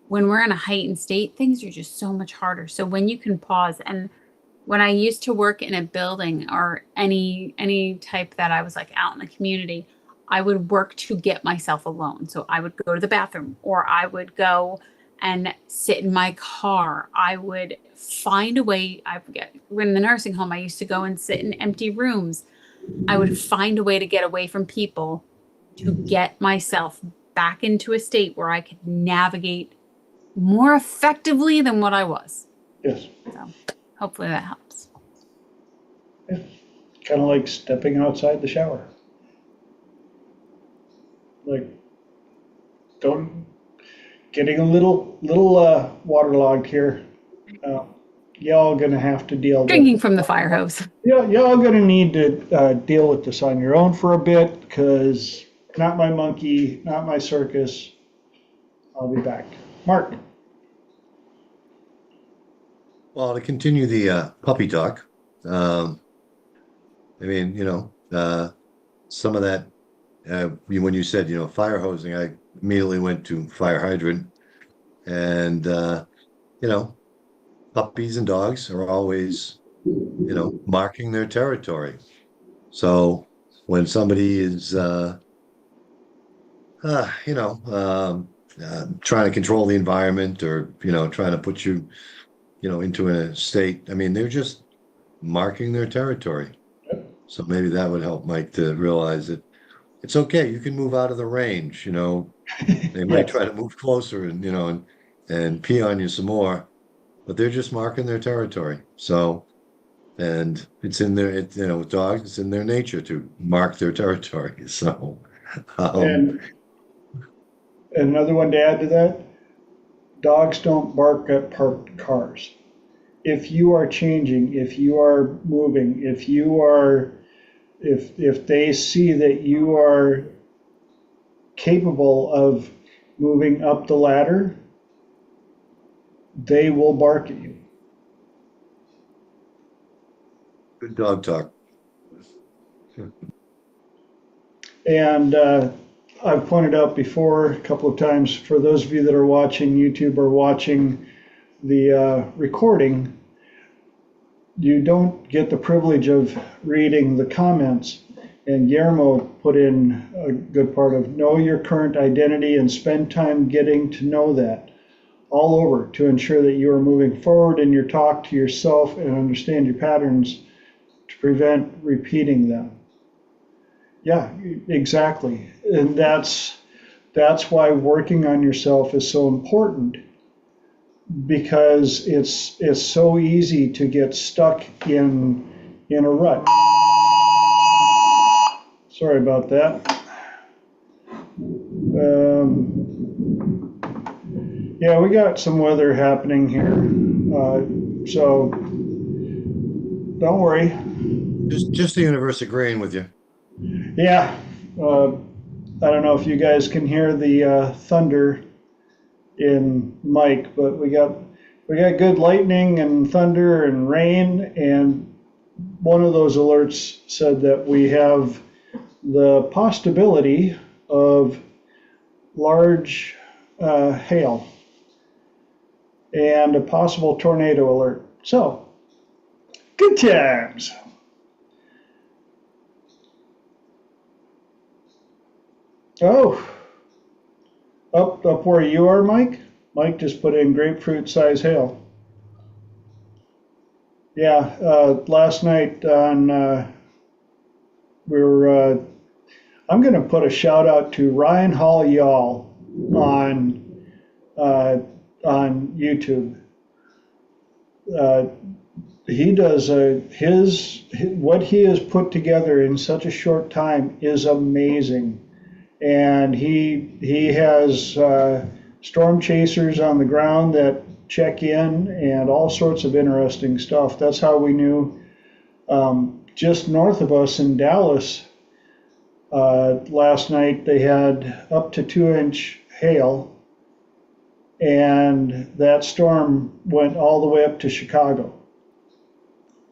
when we're in a heightened state, things are just so much harder. So when you can pause, and when I used to work in a building or any type that I was like out in the community, I would work to get myself alone. So I would go to the bathroom, or I would go and sit in my car. I would find a way. I forget, when in the nursing home, I used to go and sit in empty rooms. I would find a way to get away from people to get myself back into a state where I could navigate more effectively than what I was. Yes. So hopefully that helps. Yeah. Kind of like stepping outside the shower. Like, don't getting a little waterlogged here. Y'all gonna have to deal Drinking with. from the fire hose. Yeah, y'all gonna need to deal with this on your own for a bit, because not my monkey, not my circus. I'll be back. Mark. Well, to continue the puppy talk, I mean, some of that, when you said, fire hosing, I immediately went to fire hydrant. And, puppies and dogs are always, marking their territory. So when somebody is, trying to control the environment, or, trying to put you, into a state, I mean, they're just marking their territory. So maybe that would help Mike to realize that it's okay. You can move out of the range, they might try to move closer and pee on you some more, but they're just marking their territory. So, and it's in their, with dogs, it's in their nature to mark their territory. So, And another one to add to that, dogs don't bark at parked cars. If you are changing, if you are moving, if they see that you are capable of moving up the ladder, they will bark at you. good dog talk. And I've pointed out before a couple of times, for those of you that are watching YouTube or watching the recording, you don't get the privilege of reading the comments. And Guillermo put in a good part of know your current identity and spend time getting to know that all over, to ensure that you are moving forward in your talk to yourself and understand your patterns to prevent repeating them. Yeah, exactly. And that's why working on yourself is so important, because it's so easy to get stuck in a rut. Sorry about that. Yeah, we got some weather happening here, so don't worry. Just the universe agreeing with you. Yeah, I don't know if you guys can hear the thunder in Mike, but we got good lightning and thunder and rain, and one of those alerts said that we have the possibility of large hail and a possible tornado alert. So, good times. Oh, up where you are, Mike? Mike just put in grapefruit size hail. Yeah, last night on, I'm going to put a shout out to Ryan Hall Y'all on YouTube. He does what he has put together in such a short time is amazing. And he has storm chasers on the ground that check in and all sorts of interesting stuff. That's how we knew just north of us in Dallas, Last night they had up to 2-inch hail, and that storm went all the way up to Chicago.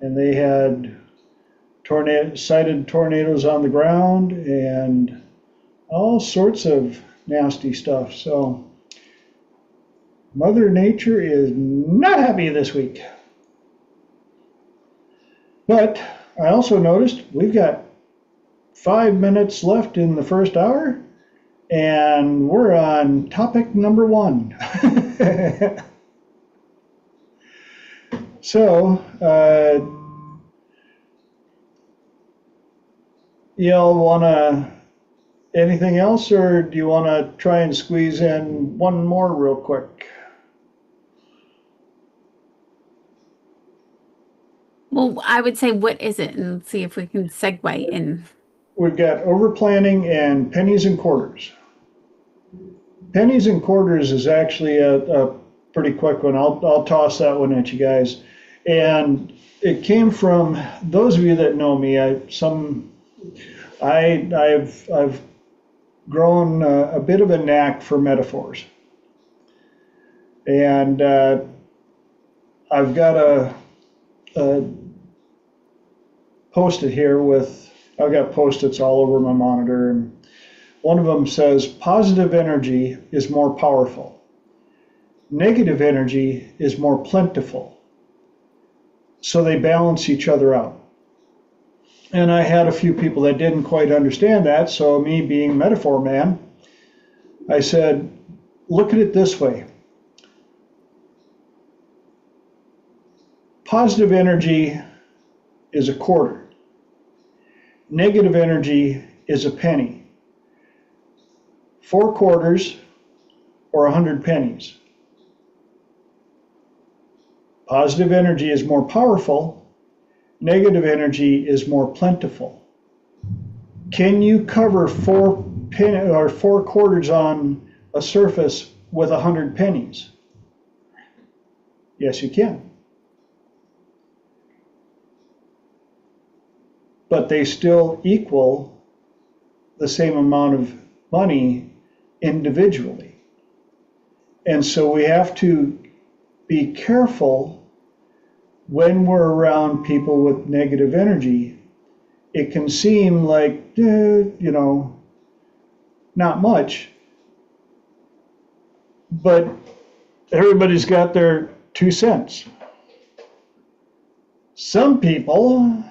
And they had sighted tornadoes on the ground and all sorts of nasty stuff. So Mother Nature is not happy this week. But I also noticed we've got 5 minutes left in the first hour, and we're on topic number 1. So, y'all want to anything else, or do you want to try and squeeze in one more real quick? Well, I would say, what is it? And see if we can segue in. We've got overplanning and pennies and quarters. Pennies and quarters is actually a pretty quick one. I'll toss that one at you guys. And it came from those of you that know me. I've grown a bit of a knack for metaphors, and I've got a post-it here I've got post-its all over my monitor, and one of them says, positive energy is more powerful. Negative energy is more plentiful. So they balance each other out. And I had a few people that didn't quite understand that, so me being metaphor man, I said, look at it this way. Positive energy is a quarter. Negative energy is a penny. 4 quarters or 100 pennies. Positive energy is more powerful. Negative energy is more plentiful. Can you cover 4 quarters on a surface with 100 pennies? Yes, you can. But they still equal the same amount of money individually. And so we have to be careful when we're around people with negative energy. It can seem like, not much, but everybody's got their 2 cents. Some people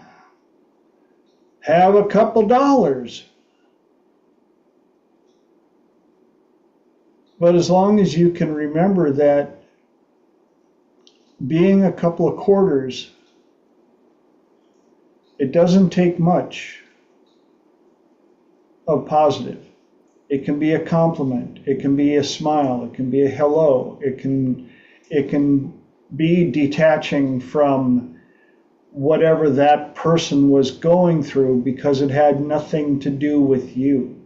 have a couple dollars. But as long as you can remember that being a couple of quarters, it doesn't take much of positive. It can be a compliment, it can be a smile, it can be a hello, it can be detaching from whatever that person was going through because it had nothing to do with you.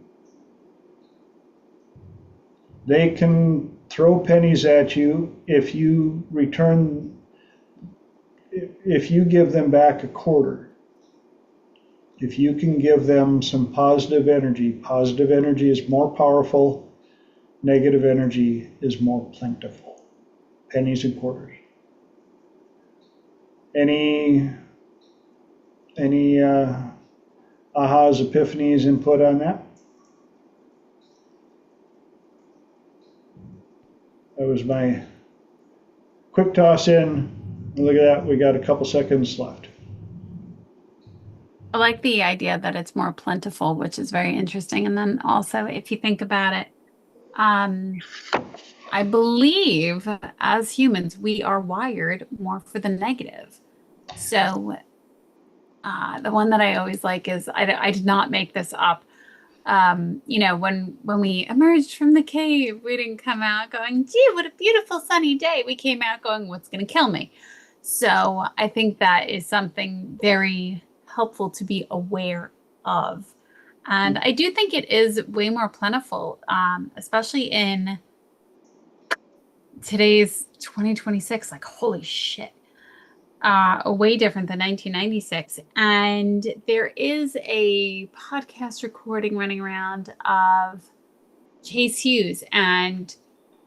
They can throw pennies at you if you give them back a quarter. If you can give them some positive energy is more powerful, negative energy is more plentiful. Pennies and quarters. Any ahas, epiphanies, input on that? That was my quick toss in. Look at that, we got a couple seconds left. I like the idea that it's more plentiful, which is very interesting. And then also, if you think about it, I believe as humans, we are wired more for the negative. So the one that I always like is, I did not make this up. When we emerged from the cave, we didn't come out going, gee, what a beautiful sunny day. We came out going, what's going to kill me? So I think that is something very helpful to be aware of. And I do think it is way more plentiful, especially in today's 2026, like, holy shit. way different than 1996. And there is a podcast recording running around of Chase Hughes, and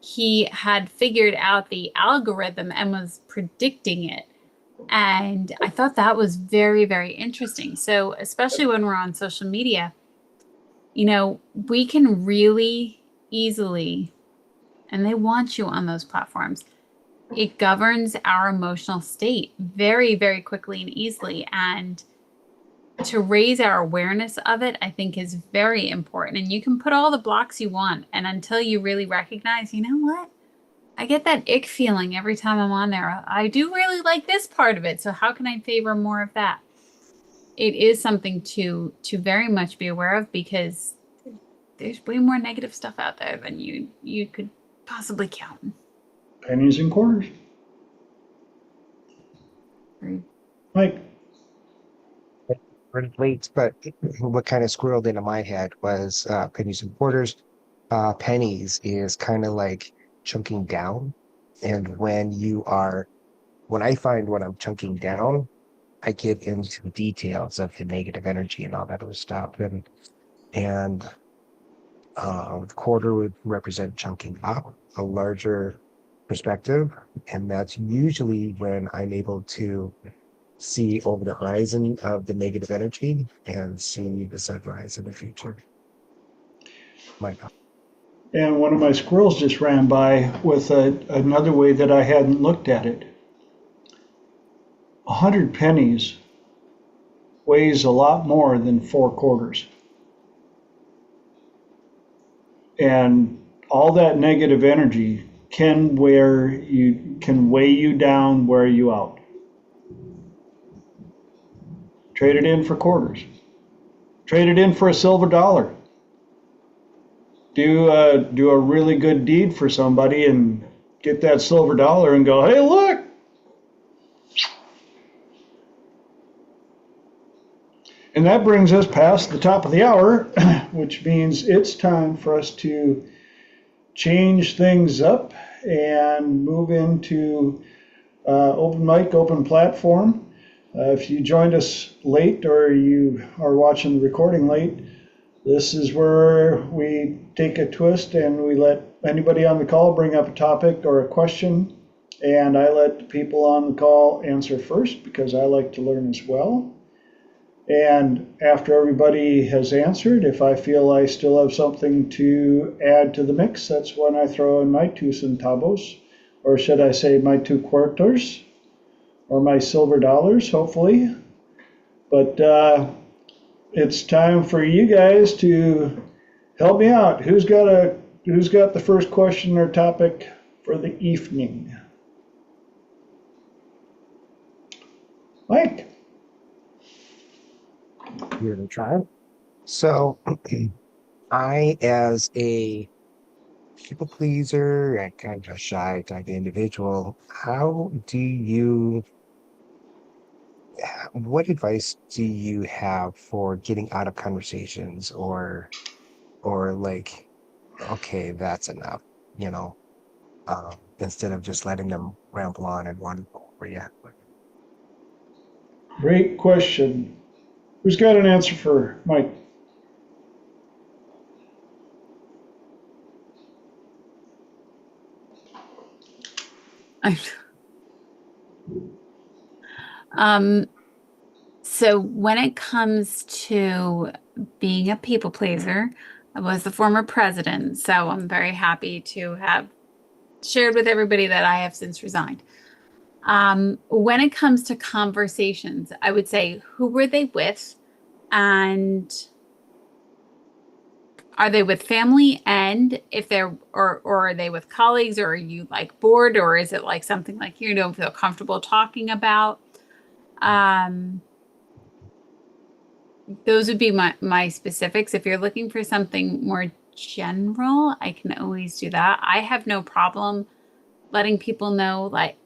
he had figured out the algorithm and was predicting it. And I thought that was very, very interesting. So, especially when we're on social media, you know, we can really easily, and they want you on those platforms, it governs our emotional state very, very quickly and easily. And to raise our awareness of it, I think is very important. And you can put all the blocks you want. And until you really recognize, you know what? I get that ick feeling every time I'm on there. I do really like this part of it. So how can I favor more of that? It is something to very much be aware of, because there's way more negative stuff out there than you could possibly count. Pennies and quarters. Right. Mike. Late, but what kind of squirreled into my head was pennies and quarters. Pennies is kind of like chunking down. And when I find when I'm chunking down, I get into the details of the negative energy and all that other stuff. And quarter would represent chunking up, a larger perspective. And that's usually when I'm able to see over the horizon of the negative energy and see the sunrise in the future. And one of my squirrels just ran by with another way that I hadn't looked at it. 100 pennies weighs a lot more than 4 quarters. And all that negative energy can weigh you down, wear you out. Trade it in for quarters. Trade it in for a silver dollar. Do a really good deed for somebody and get that silver dollar and go, hey, look. And that brings us past the top of the hour, which means it's time for us to change things up and move into open mic, open platform. If you joined us late or you are watching the recording late, this is where we take a twist and we let anybody on the call bring up a topic or a question, and I let the people on the call answer first because I like to learn as well. And after everybody has answered, if I feel I still have something to add to the mix, that's when I throw in my 2 centavos, or should I say my 2 quarters, or my silver dollars, hopefully. But it's time for you guys to help me out. Who's got the first question or topic for the evening? Mike. You're gonna try. So, I, as a people pleaser and kind of shy type individual, what advice do you have for getting out of conversations or like, okay, that's enough, instead of just letting them ramble on and one over you? Great question. Who's got an answer for Mike? So when it comes to being a people pleaser, I was the former president, so I'm very happy to have shared with everybody that I have since resigned. When it comes to conversations, I would say, who were they with? And are they with family? And if they're, or are they with colleagues, or are you like bored, or is it like something like you don't feel comfortable talking about? Those would be my specifics. If you're looking for something more general, I can always do that. I have no problem letting people know, like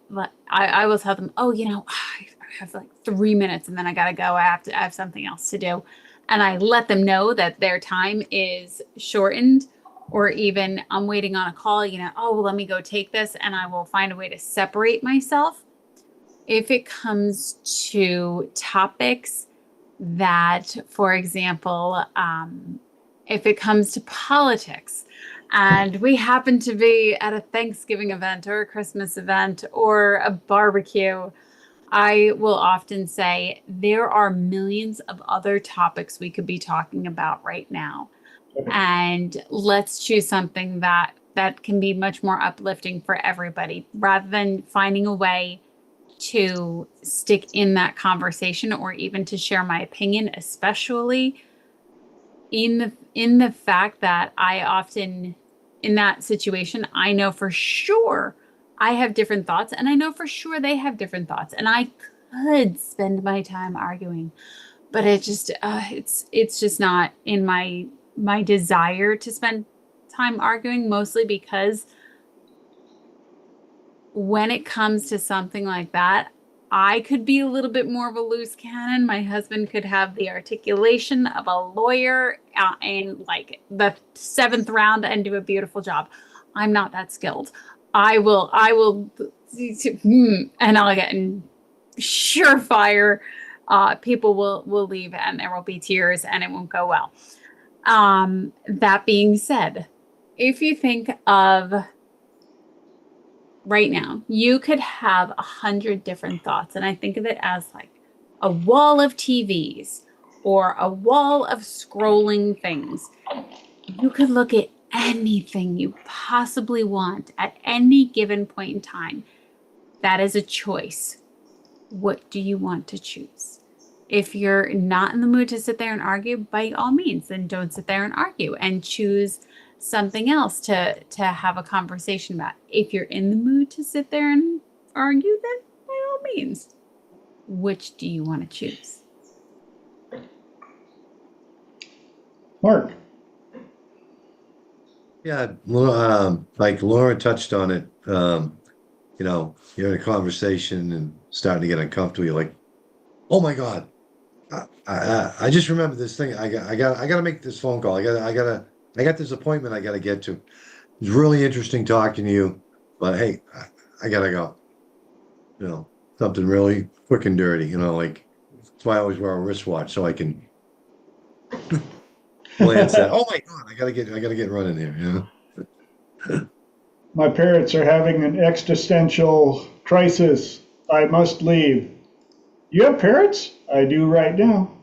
I will tell them, oh, I have like 3 minutes and then I gotta go. I have something else to do. And I let them know that their time is shortened, or even I'm waiting on a call, oh, well, let me go take this, and I will find a way to separate myself. if it comes to topics that, for example, if it comes to politics and we happen to be at a Thanksgiving event or a Christmas event or a barbecue, I will often say there are millions of other topics we could be talking about right now. And let's choose something that can be much more uplifting for everybody, rather than finding a way to stick in that conversation or even to share my opinion, especially in the fact that I often, in that situation, I know for sure I have different thoughts, and I know for sure they have different thoughts, and I could spend my time arguing, but it just it's just not in my desire to spend time arguing, mostly because when it comes to something like that, I could be a little bit more of a loose cannon. My husband could have the articulation of a lawyer in like the 7th round and do a beautiful job. I'm not that skilled. I will, and I'll get in surefire. People will leave, and there will be tears, and it won't go well. That being said, if you think of right now, you could have 100 different thoughts, and I think of it as like a wall of TVs or a wall of scrolling things. You could look at anything you possibly want at any given point in time. That is a choice. What do you want to choose? If you're not in the mood to sit there and argue, by all means, then don't sit there and argue, and choose something else to have a conversation about. If you're in the mood to sit there and argue, then by all means, which do you want to choose? Mark. Yeah, like Laura touched on it. You know, you're in a conversation and starting to get uncomfortable. You're like, "Oh my God, I just remember this thing. I got to make this phone call. I got this appointment I got to get to. It's really interesting talking to you, but hey, I gotta go. You know, something really quick and dirty. You know, like that's why I always wear a wristwatch so I can glance at. Oh my God, I gotta get running here. You know." My parents are having an existential crisis. I must leave. You have parents? I do right now.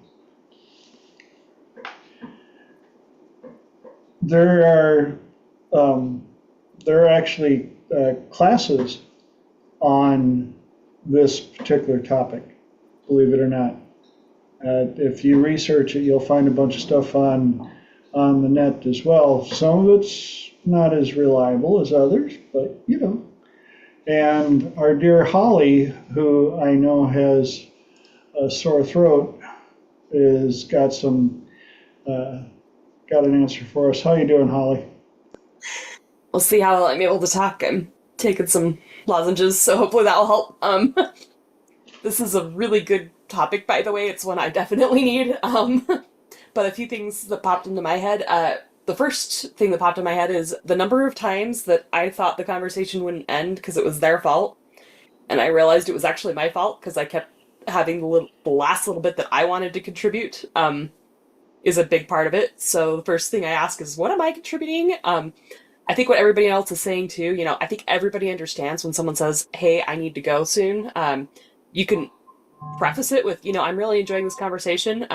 There are actually classes on this particular topic, believe it or not. If you research it, you'll find a bunch of stuff on the net as well. Some of it's not as reliable as others, but you know. And our dear Holly, who I know has a sore throat, is got an answer for us. How you doing, Holly? We'll see how I'm able to talk. I'm taking some lozenges, so hopefully that will help. This is a really good topic, by the way. It's one I definitely need. But a few things that popped into my head. The first thing that popped in my head is the number of times that I thought the conversation wouldn't end because it was their fault, and I realized it was actually my fault because I kept having the last little bit that I wanted to contribute is a big part of it. So the first thing I ask is, what am I contributing? I think what everybody else is saying too, you know, I think everybody understands when someone says, hey, I need to go soon. You can preface it with, you know, I'm really enjoying this conversation.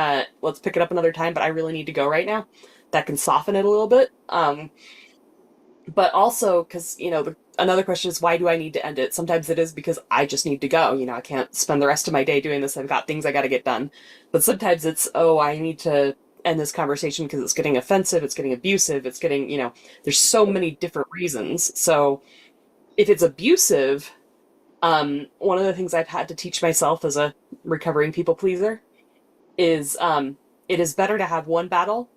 Let's pick it up another time, but I really need to go right now. That can soften it a little bit. But also, because, you know, another question is, why do I need to end it? Sometimes it is because I just need to go. You know, I can't spend the rest of my day doing this. I've got things I got to get done. But sometimes it's, oh, I need to end this conversation because it's getting offensive, it's getting abusive, it's getting, you know, there's so many different reasons. So if it's abusive, one of the things I've had to teach myself as a recovering people pleaser is it is better to have one battle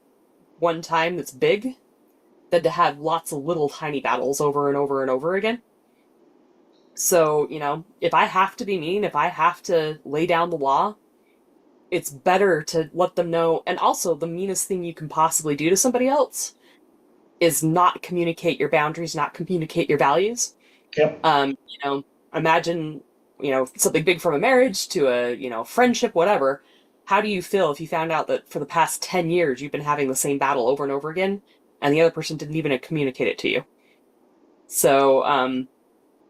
one time that's big than to have lots of little tiny battles over and over and over again. So, you know, if I have to be mean, if I have to lay down the law, it's better to let them know. And also, the meanest thing you can possibly do to somebody else is not communicate your boundaries, not communicate your values. Yep. You know, imagine something big from a marriage to a, friendship, whatever. How do you feel if you found out that for the past 10 years you've been having the same battle over and over again and the other person didn't even communicate it to you? So,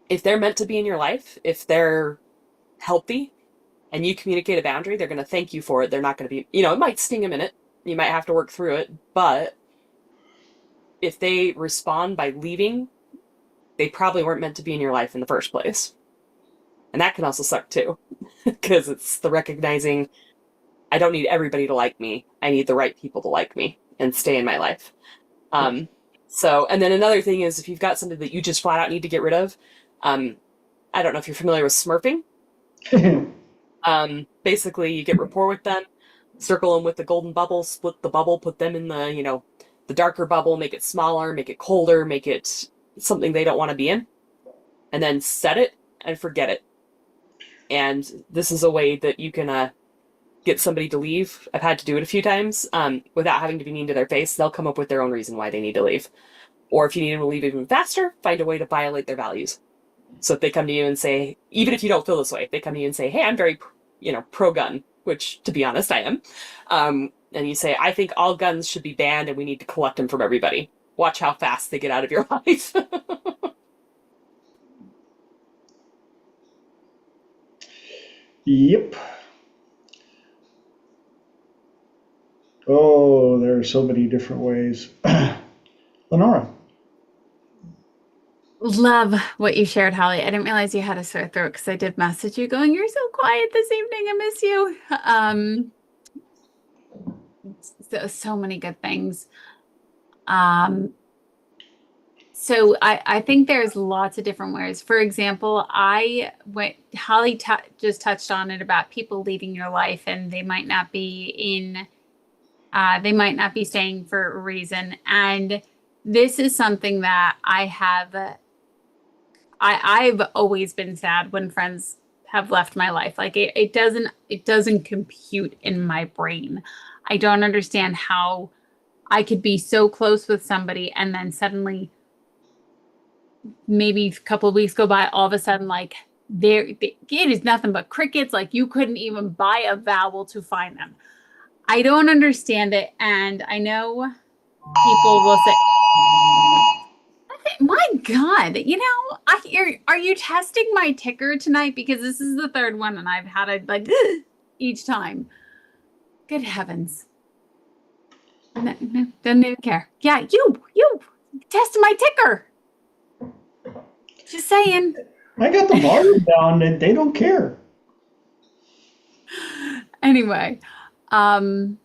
if they're meant to be in your life, if they're healthy and you communicate a boundary, they're going to thank you for it. They're not going to be, it might sting a minute. You might have to work through it. But if they respond by leaving, they probably weren't meant to be in your life in the first place. And that can also suck too, because it's the recognizing, I don't need everybody to like me. I need the right people to like me and stay in my life. And then another thing is, if you've got something that you just flat out need to get rid of, I don't know if you're familiar with smurfing. Basically, you get rapport with them, circle them with the golden bubble, split the bubble, put them in the darker bubble, make it smaller, make it colder, make it something they don't want to be in, and then set it and forget it. And this is a way that you can get somebody to leave. I've had to do it a few times without having to be mean to their face. They'll come up with their own reason why they need to leave. Or if you need them to leave even faster, find a way to violate their values. So if they come to you and say, even if you don't feel this way, if they come to you and say, hey, I'm very, pro-gun, which, to be honest, I am. And you say, I think all guns should be banned and we need to collect them from everybody. Watch how fast they get out of your life. Yep. Oh, there are so many different ways. Lenora. Love what you shared, Holly. I didn't realize you had a sore throat because I did message you going, you're so quiet this evening. I miss you. So many good things. So I think there's lots of different ways. For example, Holly just touched on it about people leaving your life and they might not be staying for a reason. And this is something that I've always been sad when friends have left my life. Like it doesn't compute in my brain. I don't understand how I could be so close with somebody and then suddenly maybe a couple of weeks go by, all of a sudden, like it is nothing but crickets. Like you couldn't even buy a vowel to find them. I don't understand it. And I know people will say, my God, are you testing my ticker tonight? Because this is the third one and I've had it like each time. Good heavens. No, don't even care. Yeah, you test my ticker. Just saying. I got the volume down and they don't care. Anyway, I've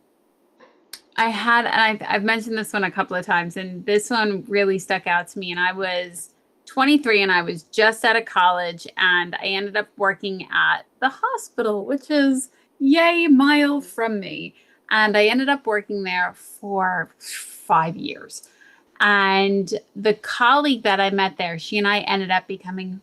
mentioned this one a couple of times, and this one really stuck out to me. And I was 23 and I was just out of college, and I ended up working at the hospital, which is yay mile from me. And I ended up working there for 5 years. And the colleague that I met there, she and I ended up becoming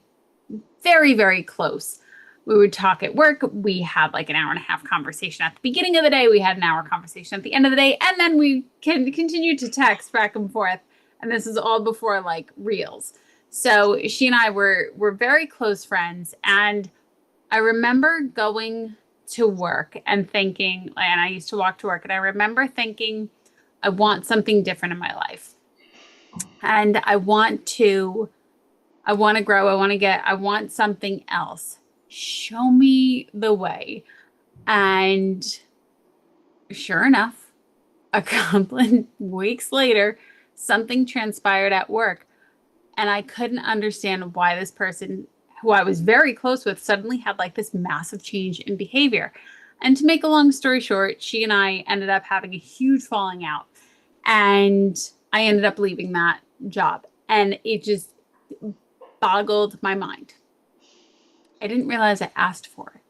very, very close. We would talk at work. We had like an hour and a half conversation at the beginning of the day. We had an hour conversation at the end of the day. And then we can continue to text back and forth. And this is all before like reels. So she and I were very close friends. And I remember going to work and thinking, and I used to walk to work, and I remember thinking, I want something different in my life. And I want to grow. I want something else. Show me the way. And sure enough, a couple of weeks later, something transpired at work. And I couldn't understand why this person, who I was very close with, suddenly had like this massive change in behavior. And to make a long story short, she and I ended up having a huge falling out. And I ended up leaving that job. And it just boggled my mind. I didn't realize I asked for it.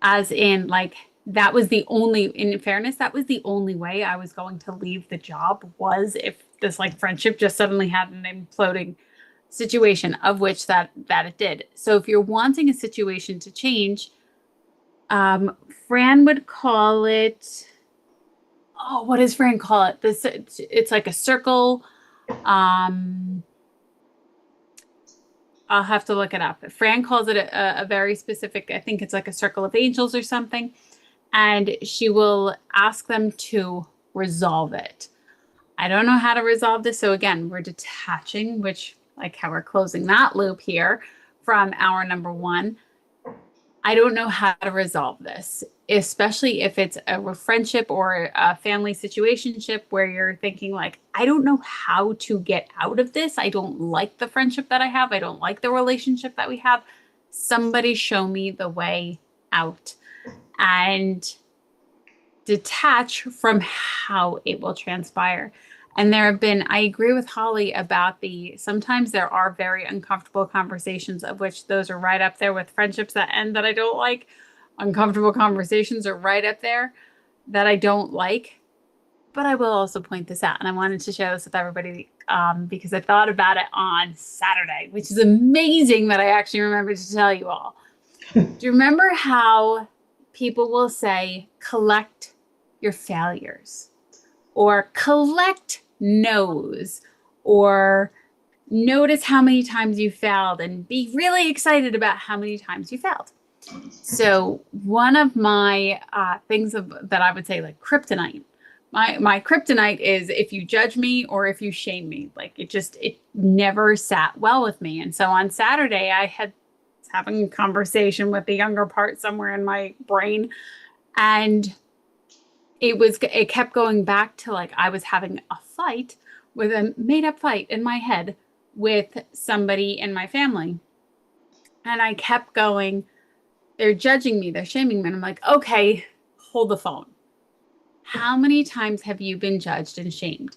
As in, like, that was the only, in fairness, that was the only way I was going to leave the job, was if this like friendship just suddenly had an imploding situation, of which that it did. So if you're wanting a situation to change, Fran would call it, oh, what does Fran call it? It's like a circle. I'll have to look it up. Fran calls it a very specific, I think it's like a circle of angels or something. And she will ask them to resolve it. I don't know how to resolve this. So again, we're detaching, which like how we're closing that loop here from hour number 1. I don't know how to resolve this, especially if it's a friendship or a family situationship where you're thinking like, I don't know how to get out of this. I don't like the friendship that I have. I don't like the relationship that we have. Somebody show me the way out and detach from how it will transpire. And there have been, I agree with Holly about sometimes there are very uncomfortable conversations, of which those are right up there with friendships that end that I don't like. Uncomfortable conversations are right up there that I don't like. But I will also point this out, and I wanted to share this with everybody because I thought about it on Saturday, which is amazing that I actually remembered to tell you all. Do you remember how people will say, collect your failures, or collect no's, or notice how many times you failed and be really excited about how many times you failed? So one of my things that I would say like kryptonite, my kryptonite is if you judge me or if you shame me. Like it never sat well with me. And so on Saturday I was having a conversation with the younger part somewhere in my brain, and it kept going back to like I was having a fight with a made up fight in my head with somebody in my family. And I kept going, they're judging me, they're shaming me. And I'm like, okay, hold the phone. How many times have you been judged and shamed?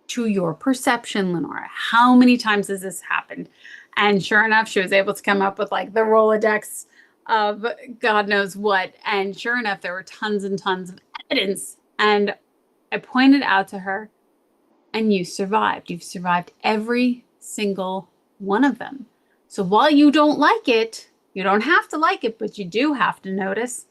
To your perception, Lenora, how many times has this happened? And sure enough, she was able to come up with like the Rolodex of God knows what. And sure enough, there were tons and tons of evidence. And I pointed out to her, and you survived. You've survived every single one of them. So while you don't like it, you don't have to like it, but you do have to notice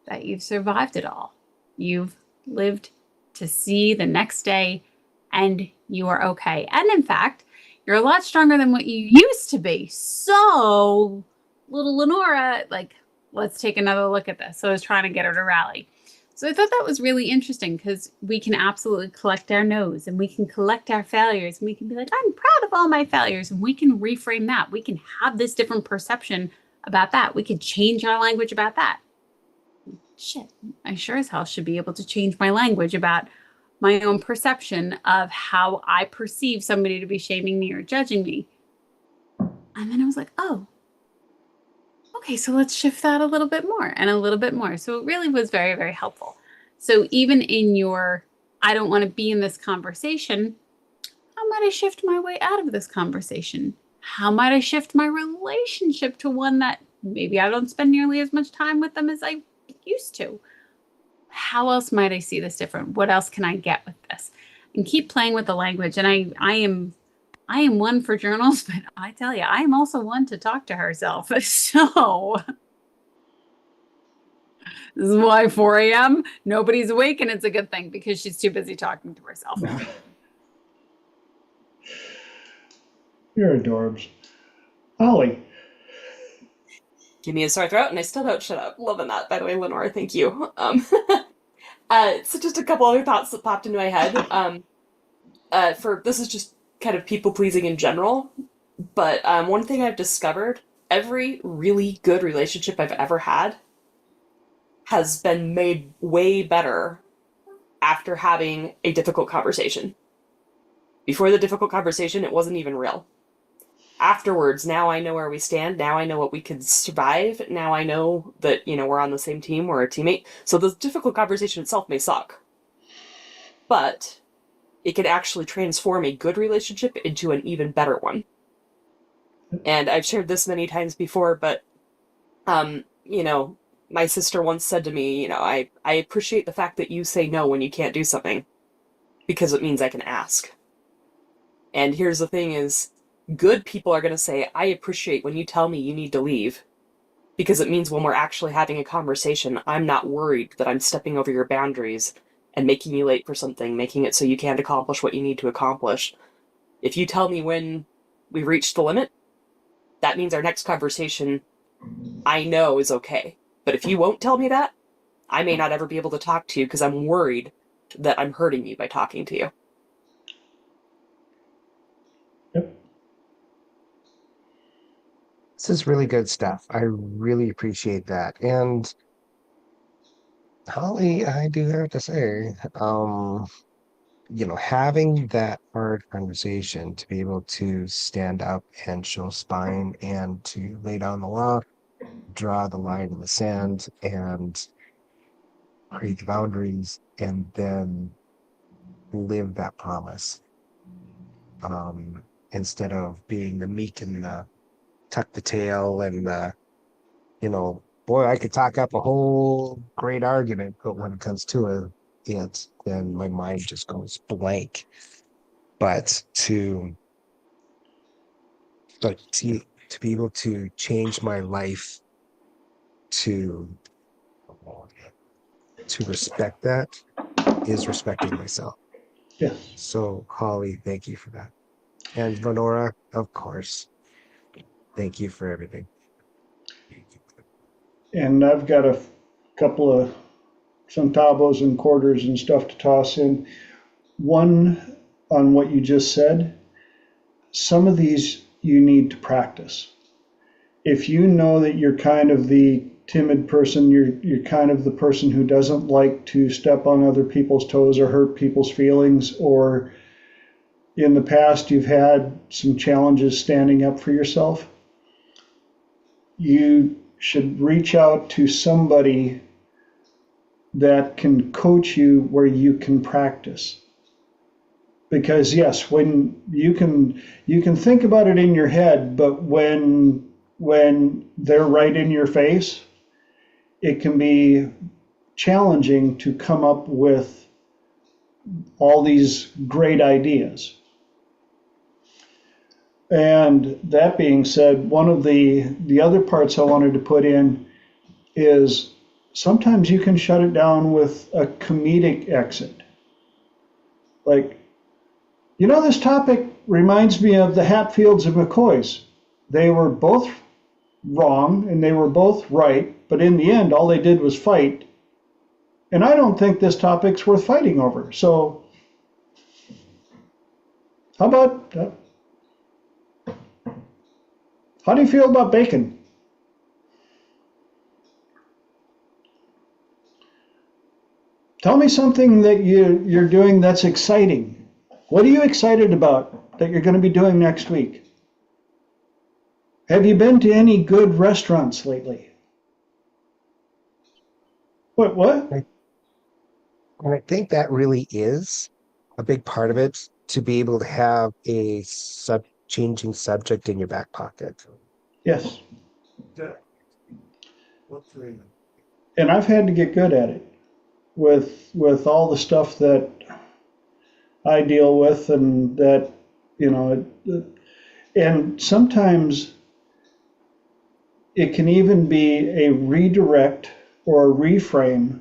that you've survived it all. You've lived to see the next day, and you are okay. And in fact, you're a lot stronger than what you used to be. So little Lenora, like, let's take another look at this. So I was trying to get her to rally. So I thought that was really interesting because we can absolutely collect our no's, and we can collect our failures, and we can be like, I'm proud of all my failures. And we can reframe that. We can have this different perception about that. We could change our language about that. Shit, I sure as hell should be able to change my language about my own perception of how I perceive somebody to be shaming me or judging me. And then I was like, oh, okay, so let's shift that a little bit more and a little bit more. So it really was very, very helpful. So even in your, I don't want to be in this conversation, how might I shift my way out of this conversation? How might I shift my relationship to one that maybe I don't spend nearly as much time with them as I used to? How else might I see this different? What else can I get with this? And keep playing with the language. And I am one for journals, but I tell you, I am also one to talk to herself. So this is why 4 a.m. nobody's awake, and it's a good thing because she's too busy talking to herself. You're adorbs. Holly. Give me a sore throat, and I still don't shut up. Loving that, by the way, Lenora. Thank you. So just a couple other thoughts that popped into my head. This is just kind of people pleasing in general, but one thing I've discovered: every really good relationship I've ever had has been made way better after having a difficult conversation. Before the difficult conversation, it wasn't even real. Afterwards, now I know where we stand. Now I know what we can survive. Now I know that, we're on the same team. We're a teammate. So the difficult conversation itself may suck, but it can actually transform a good relationship into an even better one. And I've shared this many times before, but, my sister once said to me, I appreciate the fact that you say no when you can't do something, because it means I can ask. And here's the thing is, good people are going to say, I appreciate when you tell me you need to leave, because it means when we're actually having a conversation, I'm not worried that I'm stepping over your boundaries and making you late for something, making it so you can't accomplish what you need to accomplish. If you tell me when we've reached the limit, that means our next conversation I know is okay. But if you won't tell me that, I may not ever be able to talk to you because I'm worried that I'm hurting you by talking to you. Yep. This is really good stuff. I really appreciate that. And Holly, I do have to say, having that hard conversation to be able to stand up and show spine and to lay down the law, draw the line in the sand, and create the boundaries, and then live that promise. Instead of being the meek and the tuck the tail and boy, I could talk up a whole great argument, but when it comes to it, then my mind just goes blank. But to be able to change my life to respect that is respecting myself. Yes. So Holly, thank you for that. And Lenora, of course, thank you for everything. And I've got a couple of centavos and quarters and stuff to toss in. One, on what you just said, some of these you need to practice. If you know that you're kind of the timid person, you're kind of the person who doesn't like to step on other people's toes or hurt people's feelings, or in the past you've had some challenges standing up for yourself, you should reach out to somebody that can coach you where you can practice. Because yes, when you can think about it in your head, but when they're right in your face, it can be challenging to come up with all these great ideas. And that being said, one of the other parts I wanted to put in is sometimes you can shut it down with a comedic exit. Like, this topic reminds me of the Hatfields and McCoys. They were both wrong and they were both right, but in the end, all they did was fight. And I don't think this topic's worth fighting over. So, how about, how do you feel about bacon? Tell me something that you're doing that's exciting. What are you excited about that you're going to be doing next week? Have you been to any good restaurants lately? What? And I think that really is a big part of it, to be able to have a changing subject in your back pocket. Yes. And I've had to get good at it with all the stuff that I deal with, and that, and sometimes it can even be a redirect or a reframe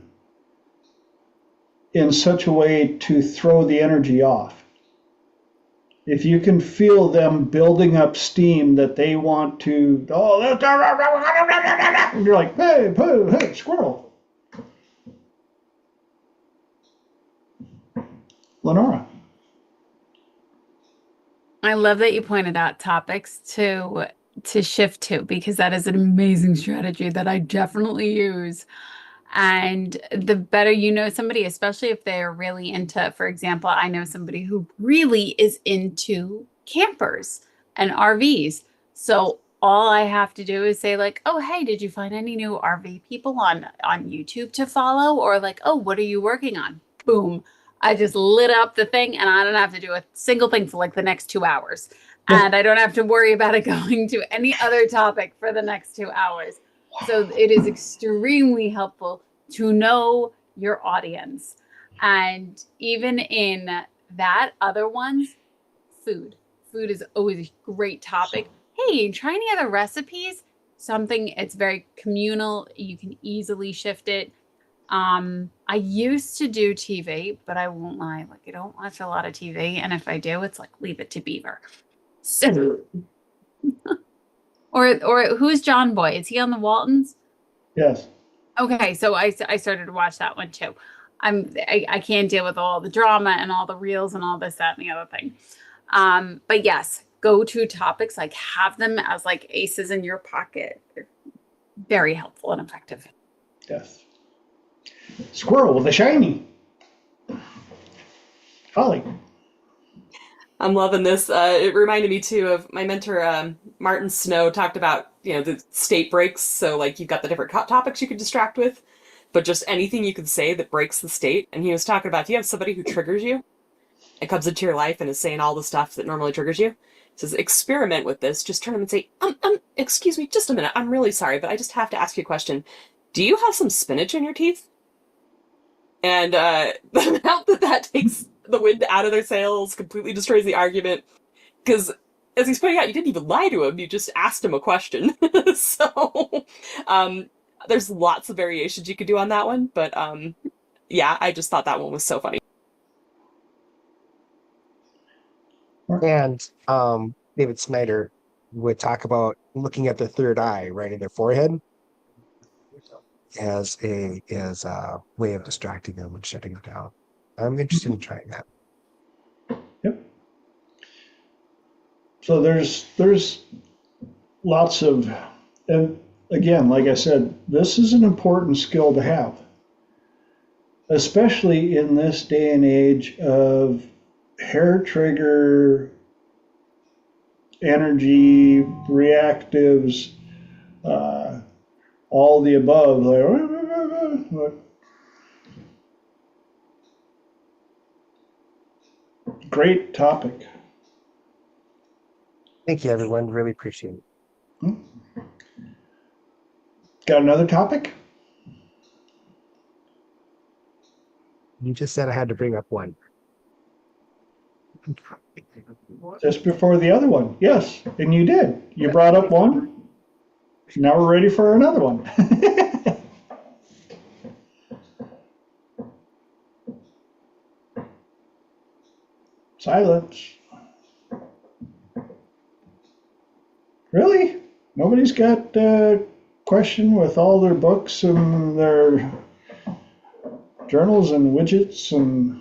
in such a way to throw the energy off. If you can feel them building up steam that they want to, you're like, hey, squirrel. Lenora. I love that you pointed out topics to shift to, because that is an amazing strategy that I definitely use. And the better you know somebody, especially if they're really into, for example, I know somebody who really is into campers and RVs. So all I have to do is say like, oh, hey, did you find any new RV people on YouTube to follow? Or like, oh, what are you working on? Boom. I just lit up the thing and I don't have to do a single thing for like the next 2 hours. And I don't have to worry about it going to any other topic for the next 2 hours. So it is extremely helpful to know your audience. And even in that, other ones, food. Food is always a great topic. Hey, try any other recipes? Something, it's very communal. You can easily shift it. I used to do TV, but I won't lie. Like, I don't watch a lot of TV. And if I do, it's like Leave It to Beaver. So, Or who's John Boy? Is he on the Waltons? Yes. Okay, so I started to watch that one too. I can't deal with all the drama and all the reels and all this, that, and the other thing. But yes, go to topics, like have them as like aces in your pocket. They're very helpful and effective. Yes. Squirrel with a shiny. Holly. I'm loving this. It reminded me too of my mentor, Martin Snow, talked about, the state breaks. So like you've got the different topics you could distract with, but just anything you could say that breaks the state. And he was talking about, do you have somebody who triggers you and comes into your life and is saying all the stuff that normally triggers you? He says, experiment with this. Just turn them and say, excuse me, just a minute. I'm really sorry, but I just have to ask you a question. Do you have some spinach in your teeth? And the amount that takes the wind out of their sails, completely destroys the argument. Because, as he's pointing out, you didn't even lie to him, you just asked him a question. So, there's lots of variations you could do on that one, but yeah, I just thought that one was so funny. And David Snyder would talk about looking at the third eye right in their forehead as a way of distracting them and shutting them down. I'm interested in trying that. Yep. So there's lots of, and again, like I said, this is an important skill to have, especially in this day and age of hair trigger, energy, reactives, all the above. Like, great topic. Thank you, everyone. Really appreciate it. Got another topic? You just said I had to bring up one. Just before the other one. Yes, and you did. You brought up one. Now we're ready for another one. Silence. Really? Nobody's got a question with all their books and their journals and widgets and...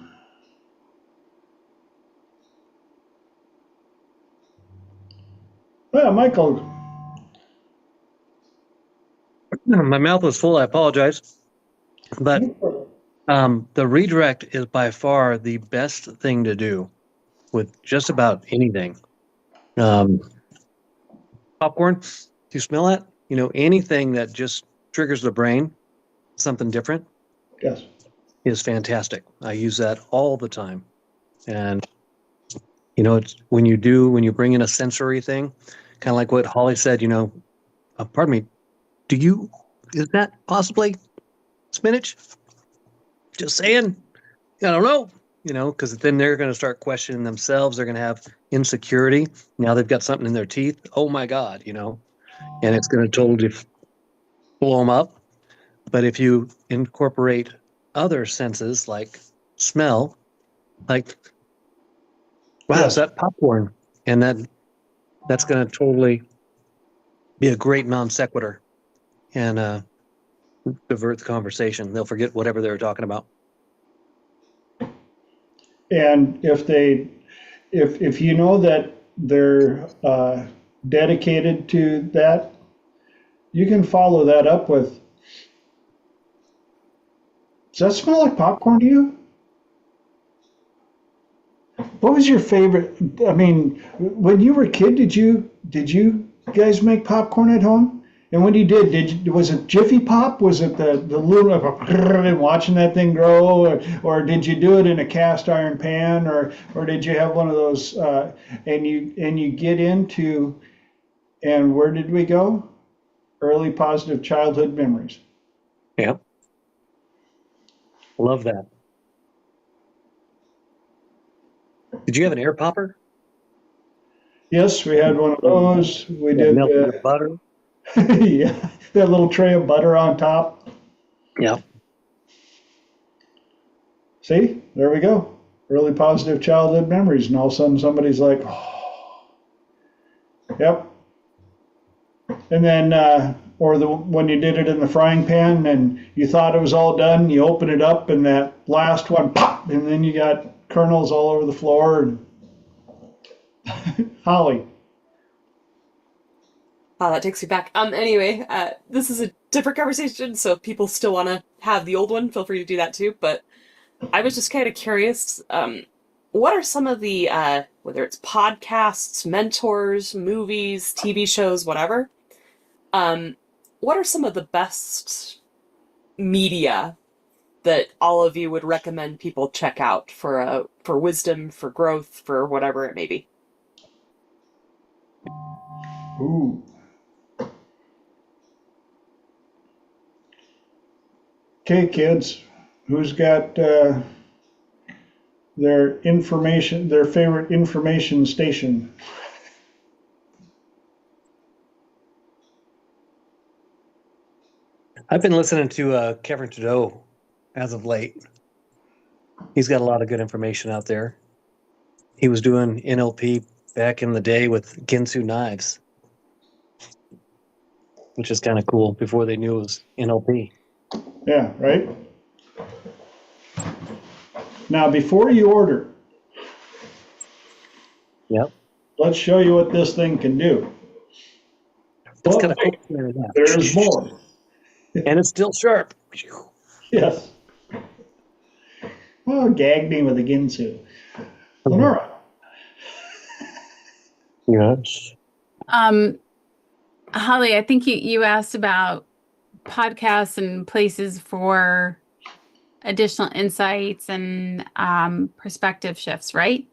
Well, Michael. My mouth was full, I apologize. But the redirect is by far the best thing to do with just about anything. Popcorn, do you smell that? Anything that just triggers the brain, something different, Yes. is fantastic. I use that all the time. And, it's when you bring in a sensory thing, kind of like what Holly said, pardon me, is that possibly spinach? Just saying, I don't know, because then they're going to start questioning themselves. They're going to have insecurity. Now they've got something in their teeth. Oh my God, and it's going to totally blow them up. But if you incorporate other senses like smell, like, wow, Yes. is that popcorn? And that's going to totally be a great non sequitur and divert the conversation. They'll forget whatever they were talking about. And if you know that they're dedicated to that, you can follow that up with, does that smell like popcorn to you? What was your favorite? I mean, when you were a kid, did you guys make popcorn at home? And when you did, was it Jiffy Pop? Was it the little and watching that thing grow, or did you do it in a cast iron pan, or did you have one of those? And you get into, and where did we go? Early positive childhood memories. Yeah, love that. Did you have an air popper? Yes, we had one of those. We did. Melted butter. Yeah, that little tray of butter on top. Yeah. See, there we go. Really positive childhood memories, and all of a sudden somebody's like, oh, yep. And then, or when you did it in the frying pan and you thought it was all done, you open it up and that last one, pop, and then you got kernels all over the floor. And Holly. Oh, that takes me back. Anyway, this is a different conversation, so if people still want to have the old one, feel free to do that too. But I was just kind of curious, what are some of the, whether it's podcasts, mentors, movies, TV shows, whatever, what are some of the best media that all of you would recommend people check out for wisdom, for growth, for whatever it may be? Ooh. Okay, kids, who's got their favorite information station? I've been listening to Kevin Trudeau as of late. He's got a lot of good information out there. He was doing NLP back in the day with Ginsu knives, which is kind of cool, before they knew it was NLP. Yeah, right? Now, before you order, Yep. let's show you what this thing can do. It's Oh, kind of wait, cool. there's more. And it's still sharp. Yes. Oh, gag me with a Ginsu. Lenora. Yes. Holly, I think you asked about podcasts and places for additional insights and perspective shifts, right?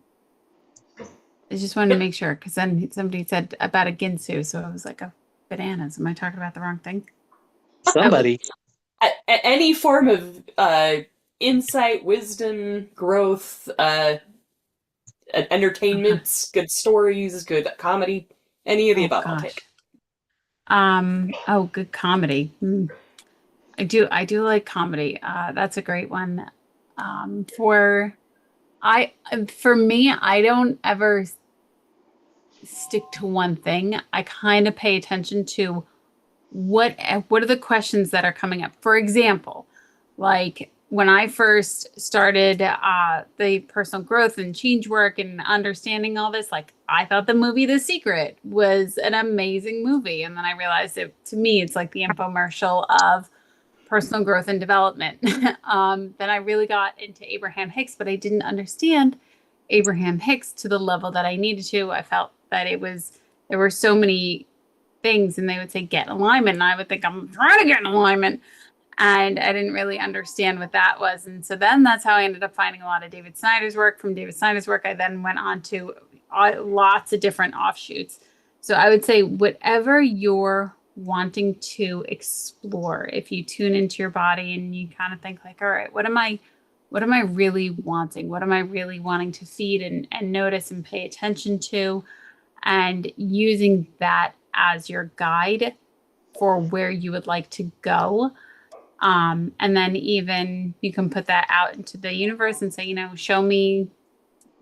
I just wanted to make sure, because then somebody said about a Ginsu, so I was like, oh, bananas. Am I talking about the wrong thing? Somebody. Any form of insight, wisdom, growth, entertainment, good stories, good comedy, any of the above, I'll take. Good comedy. I do like comedy. That's a great one. For me, I don't ever stick to one thing. I kind of pay attention to what are the questions that are coming up. For example, like when I first started the personal growth and change work and understanding all this, like I thought the movie The Secret was an amazing movie. And then I realized to me, it's like the infomercial of personal growth and development. Then I really got into Abraham Hicks, but I didn't understand Abraham Hicks to the level that I needed to. I felt that there were so many things, and they would say, get in alignment. And I would think, I'm trying to get in alignment. And I didn't really understand what that was. And so then that's how I ended up finding a lot of David Snyder's work. From David Snyder's work, I then went on to lots of different offshoots. So I would say whatever you're wanting to explore, if you tune into your body and you kind of think like, all right, what am I really wanting? What am I really wanting to feed and notice and pay attention to? And using that as your guide for where you would like to go. And then even you can put that out into the universe and say, show me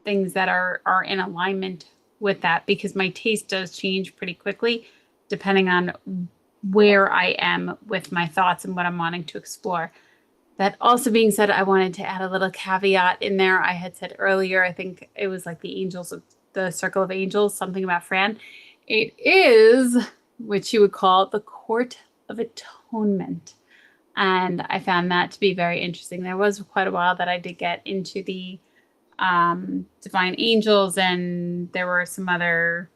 things that are in alignment with that, because my taste does change pretty quickly depending on where I am with my thoughts and what I'm wanting to explore. That also being said, I wanted to add a little caveat in there. I had said earlier, I think it was like the Circle of Angels, something about Fran. It is what you would call the Court of Atonement. And I found that to be very interesting. There was quite a while that I did get into the divine angels, and there were some other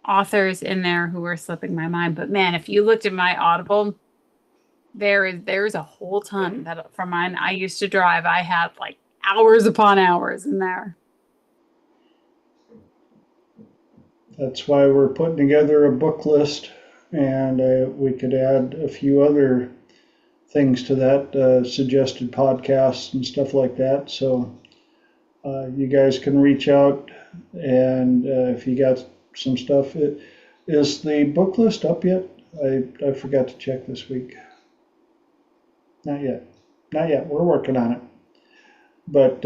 authors in there who were slipping my mind. But man, if you looked at my Audible, there's a whole ton that from mine I used to drive. I had like hours upon hours in there. That's why we're putting together a book list, and we could add a few other things to that, suggested podcasts and stuff like that. So you guys can reach out, and if you got some stuff. Is the book list up yet? I forgot to check this week. Not yet. We're working on it. But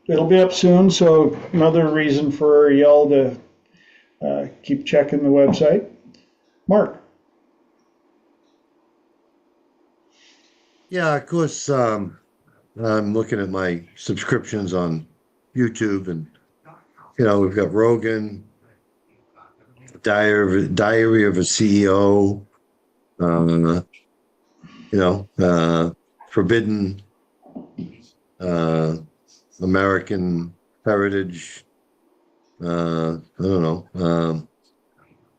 it'll be up soon, so another reason for y'all to keep checking the website. Yeah, of course. I'm looking at my subscriptions on YouTube, and we've got Rogan, Diary of a CEO, uh, Forbidden uh, American Heritage. I don't know.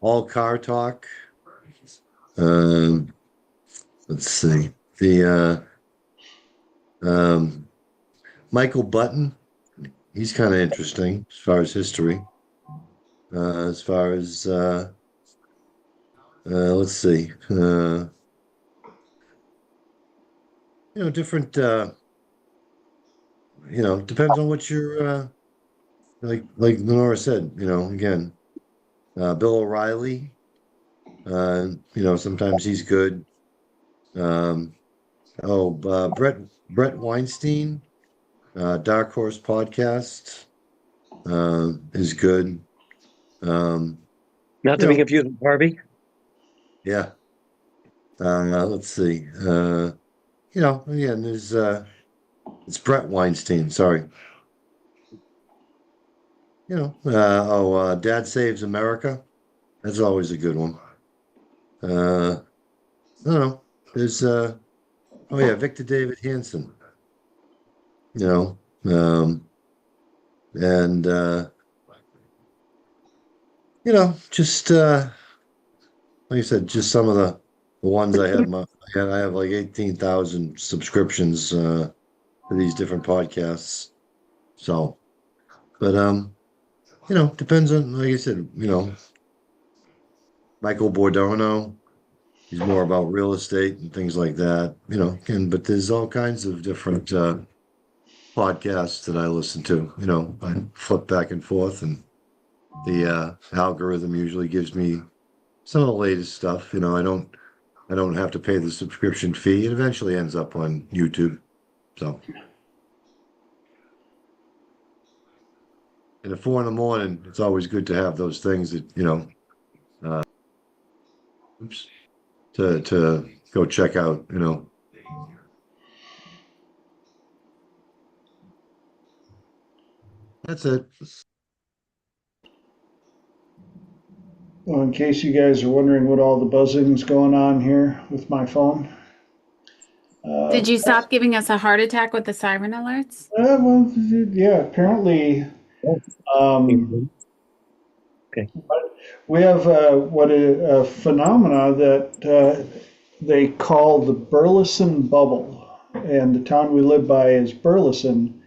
All Car Talk. Um, let's see. The Michael Button. He's kind of interesting as far as history. As far as let's see. Different. Depends on what you're like Lenora said. Again, Bill O'Reilly. Sometimes he's good. Um, Brett Weinstein, Dark Horse Podcast, is good. Not to be confused with Harvey. Yeah. Let's see. Again, there's it's Brett Weinstein. Sorry. Dad Saves America. That's always a good one. I don't know. There's Victor David Hansen. You know, and just like I said, just some of the ones I have. I have like 18,000 subscriptions to these different podcasts. So, but depends on, like I said, Michael Bordano. He's more about real estate and things like that. But there's all kinds of different podcasts that I listen to. I flip back and forth, and the algorithm usually gives me some of the latest stuff. I don't have to pay the subscription fee. It eventually ends up on YouTube. So, and at 4 a.m, it's always good to have those things that oops, to go check out. That's it. Well, in case you guys are wondering what all the buzzing's going on here with my phone. Did you stop giving us a heart attack with the siren alerts? Well, yeah, apparently Okay. we have a phenomena that they call the Burleson bubble, and the town we live by is Burleson,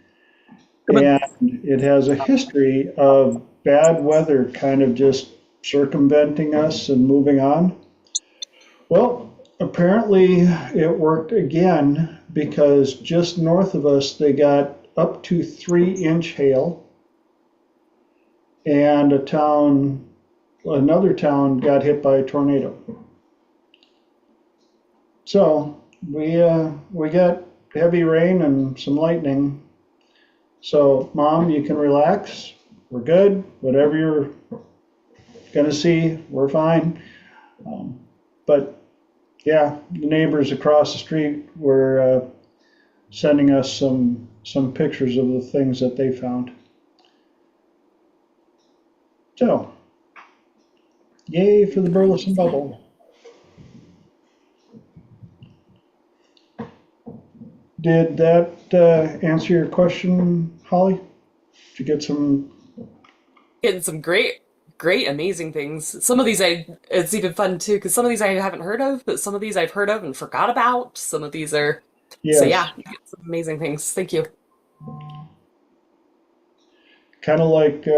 and it has a history of bad weather kind of just circumventing us and moving on. Well, apparently it worked again because just north of us they got up to 3-inch hail, and another town got hit by a tornado. So we got heavy rain and some lightning. So Mom, you can relax. We're good. Whatever you're gonna see, we're fine. But yeah, the neighbors across the street were sending us some pictures of the things that they found. So, yay for the Burleson bubble. Did that answer your question, Holly? Did you get some? Getting some great, amazing things. Some of these it's even fun too, because some of these I haven't heard of, but some of these I've heard of and forgot about. Some of these are, Yes. So yeah, you get some amazing things. Thank you. Kind of like,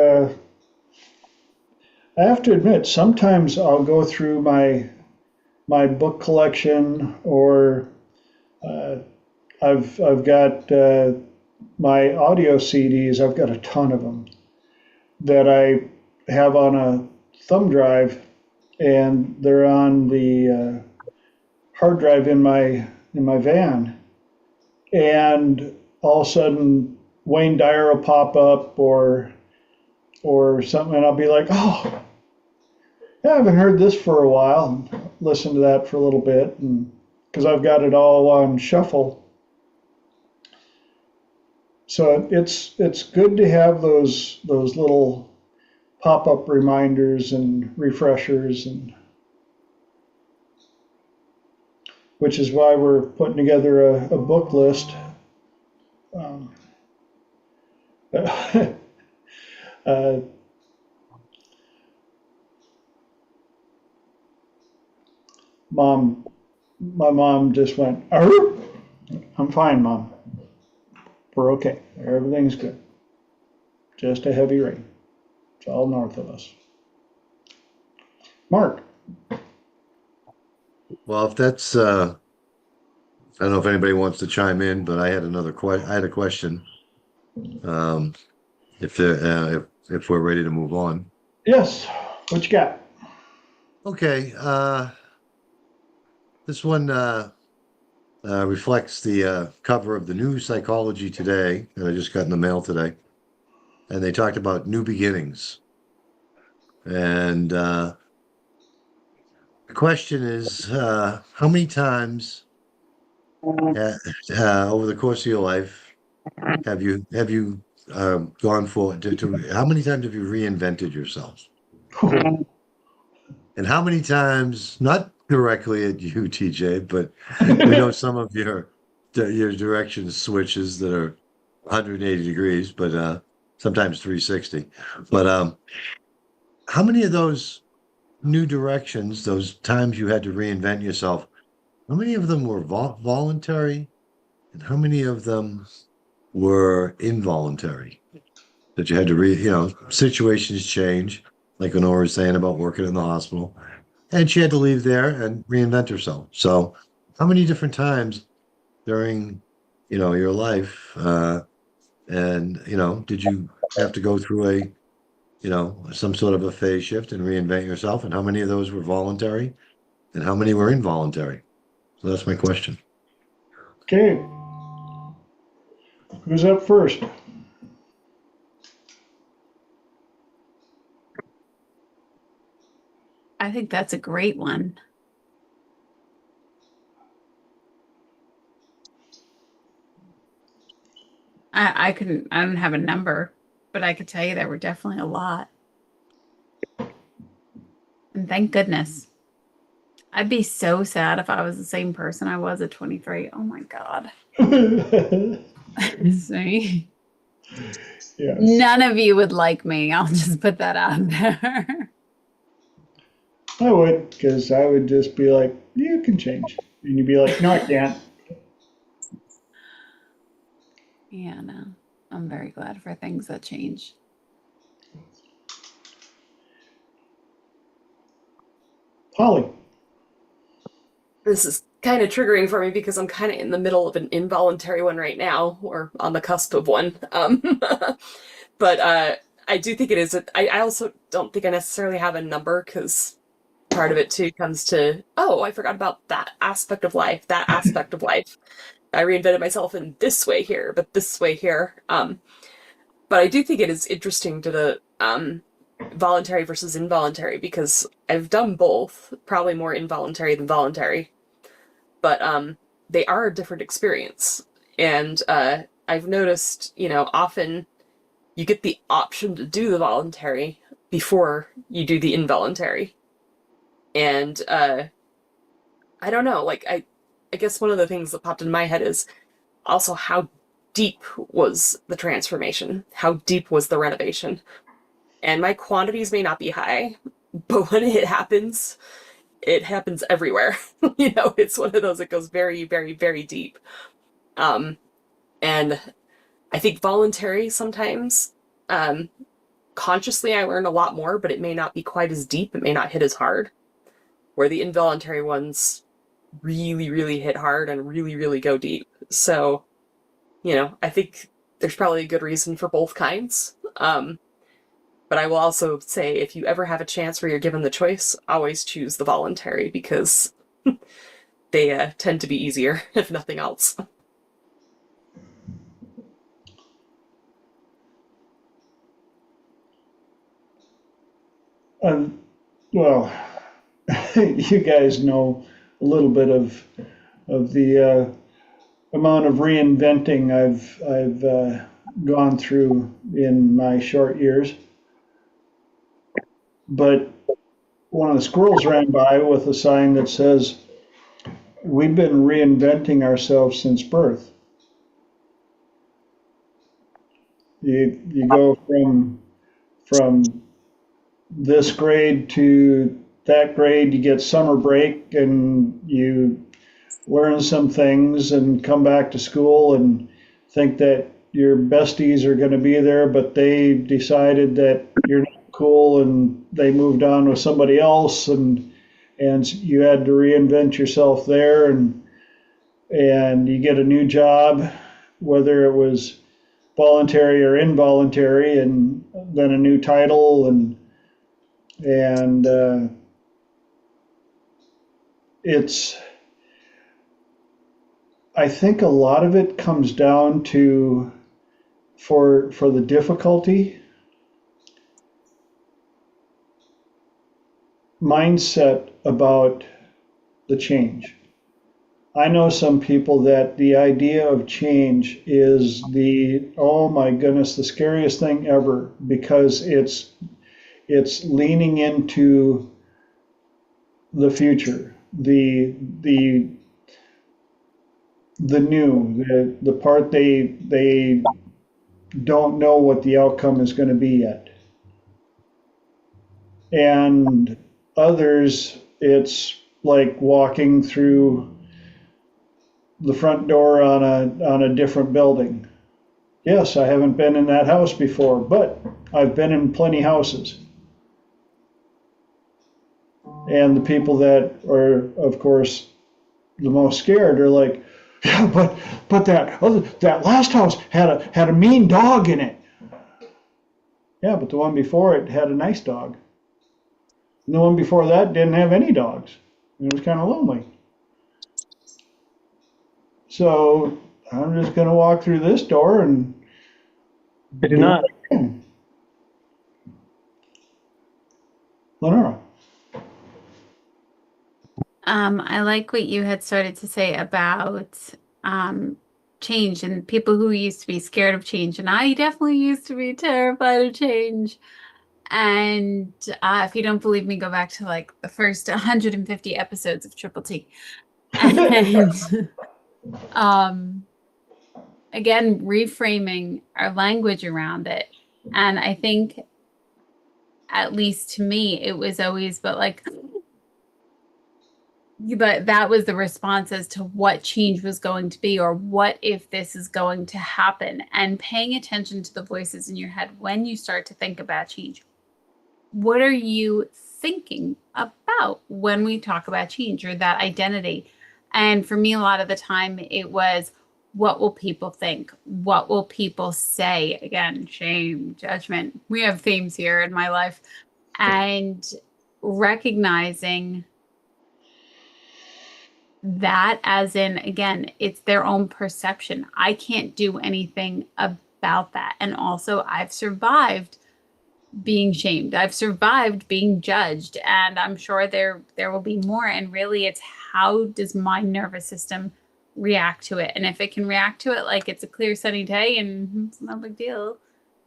I have to admit, sometimes I'll go through my book collection, or I've got my audio CDs. I've got a ton of them that I have on a thumb drive, and they're on the hard drive in my van. And all of a sudden, Wayne Dyer will pop up, or something, and I'll be like, oh, yeah, I haven't heard this for a while. And listen to that for a little bit, and because I've got it all on shuffle. So it's good to have those little pop-up reminders and refreshers, and which is why we're putting together a book list. Um, uh, my mom just went, "Arr!" I'm fine, Mom. We're okay. Everything's good. Just a heavy rain. It's all north of us. Mark. Well, if that's, I don't know if anybody wants to chime in, but I had I had a question. If if we're ready to move on. Yes. What you got? Okay. This one reflects the cover of the new Psychology Today that I just got in the mail today, and they talked about new beginnings. And the question is, how many times over the course of your life have you gone for how many times have you reinvented yourself? And how many times, not directly at you, TJ, but we know some of your direction switches that are 180 degrees, but sometimes 360. But how many of those new directions, those times you had to reinvent yourself, how many of them were voluntary, and how many of them were involuntary? That you had to situations change, like Honora was saying about working in the hospital, and she had to leave there and reinvent herself. So how many different times during, your life, and, did you have to go through some sort of a phase shift and reinvent yourself? And how many of those were voluntary and how many were involuntary? So that's my question. Okay. Who's up first? I think that's a great one. I don't have a number, but I could tell you there were definitely a lot. And thank goodness. I'd be so sad if I was the same person I was at 23. Oh my God. See? Yes. None of you would like me. I'll just put that out there. I would, because I would just be like, you can change. And you'd be like, no, I can't. Yeah, no. I'm very glad for things that change. Holly. This is kind of triggering for me because I'm kind of in the middle of an involuntary one right now, or on the cusp of one. But I do think it is. I also don't think I necessarily have a number, because part of it too comes to, oh, I forgot about that aspect of life. I reinvented myself in this way here, but this way here. But I do think it is interesting to the voluntary versus involuntary, because I've done both, probably more involuntary than voluntary, but they are a different experience. And I've noticed, often you get the option to do the voluntary before you do the involuntary. And I don't know, like, I guess one of the things that popped in my head is also how deep was the transformation? How deep was the renovation? And my quantities may not be high, but when it happens everywhere. It's one of those that goes very, very, very deep. And I think voluntary sometimes, consciously I learn a lot more, but it may not be quite as deep. It may not hit as hard. Where the involuntary ones really, really hit hard and really, really go deep. So, I think there's probably a good reason for both kinds. But I will also say, if you ever have a chance where you're given the choice, always choose the voluntary, because they tend to be easier, if nothing else. Well, you guys know a little bit of of the amount of reinventing I've gone through in my short years. But one of the squirrels ran by with a sign that says, "We've been reinventing ourselves since birth." You go from this grade to that grade, you get summer break and you learn some things and come back to school and think that your besties are going to be there, but they decided that you're not cool and they moved on with somebody else, and you had to reinvent yourself there, and you get a new job, whether it was voluntary or involuntary, and then a new title, and it's, I think a lot of it comes down to, for the difficulty, mindset about the change. I know some people that the idea of change is oh my goodness, the scariest thing ever, because it's leaning into the future, the new, the part they don't know what the outcome is going to be yet. And others, it's like walking through the front door on a different building. Yes, I haven't been in that house before, but I've been in plenty houses. And the people that are, of course, the most scared are like, "Yeah, but that last house had a mean dog in it." Yeah, but the one before it had a nice dog. And the one before that didn't have any dogs. It was kind of lonely. So I'm just going to walk through this door and I do not. Lenora. I like what you had started to say about change and people who used to be scared of change. And I definitely used to be terrified of change. And if you don't believe me, go back to like the first 150 episodes of Triple T. And again, reframing our language around it. And I think, at least to me, it was always, but that was the response as to what change was going to be, or what if this is going to happen, and paying attention to the voices in your head when you start to think about change. What are you thinking about when we talk about change, or that identity? And for me, a lot of the time it was, what will people think? What will people say? Again, shame, judgment. We have themes here in my life. And recognizing that, as in, again, it's their own perception. I can't do anything about that. And also, I've survived being shamed. I've survived being judged. And I'm sure there will be more. And really, it's how does my nervous system react to it? And if it can react to it like it's a clear sunny day and it's no big deal,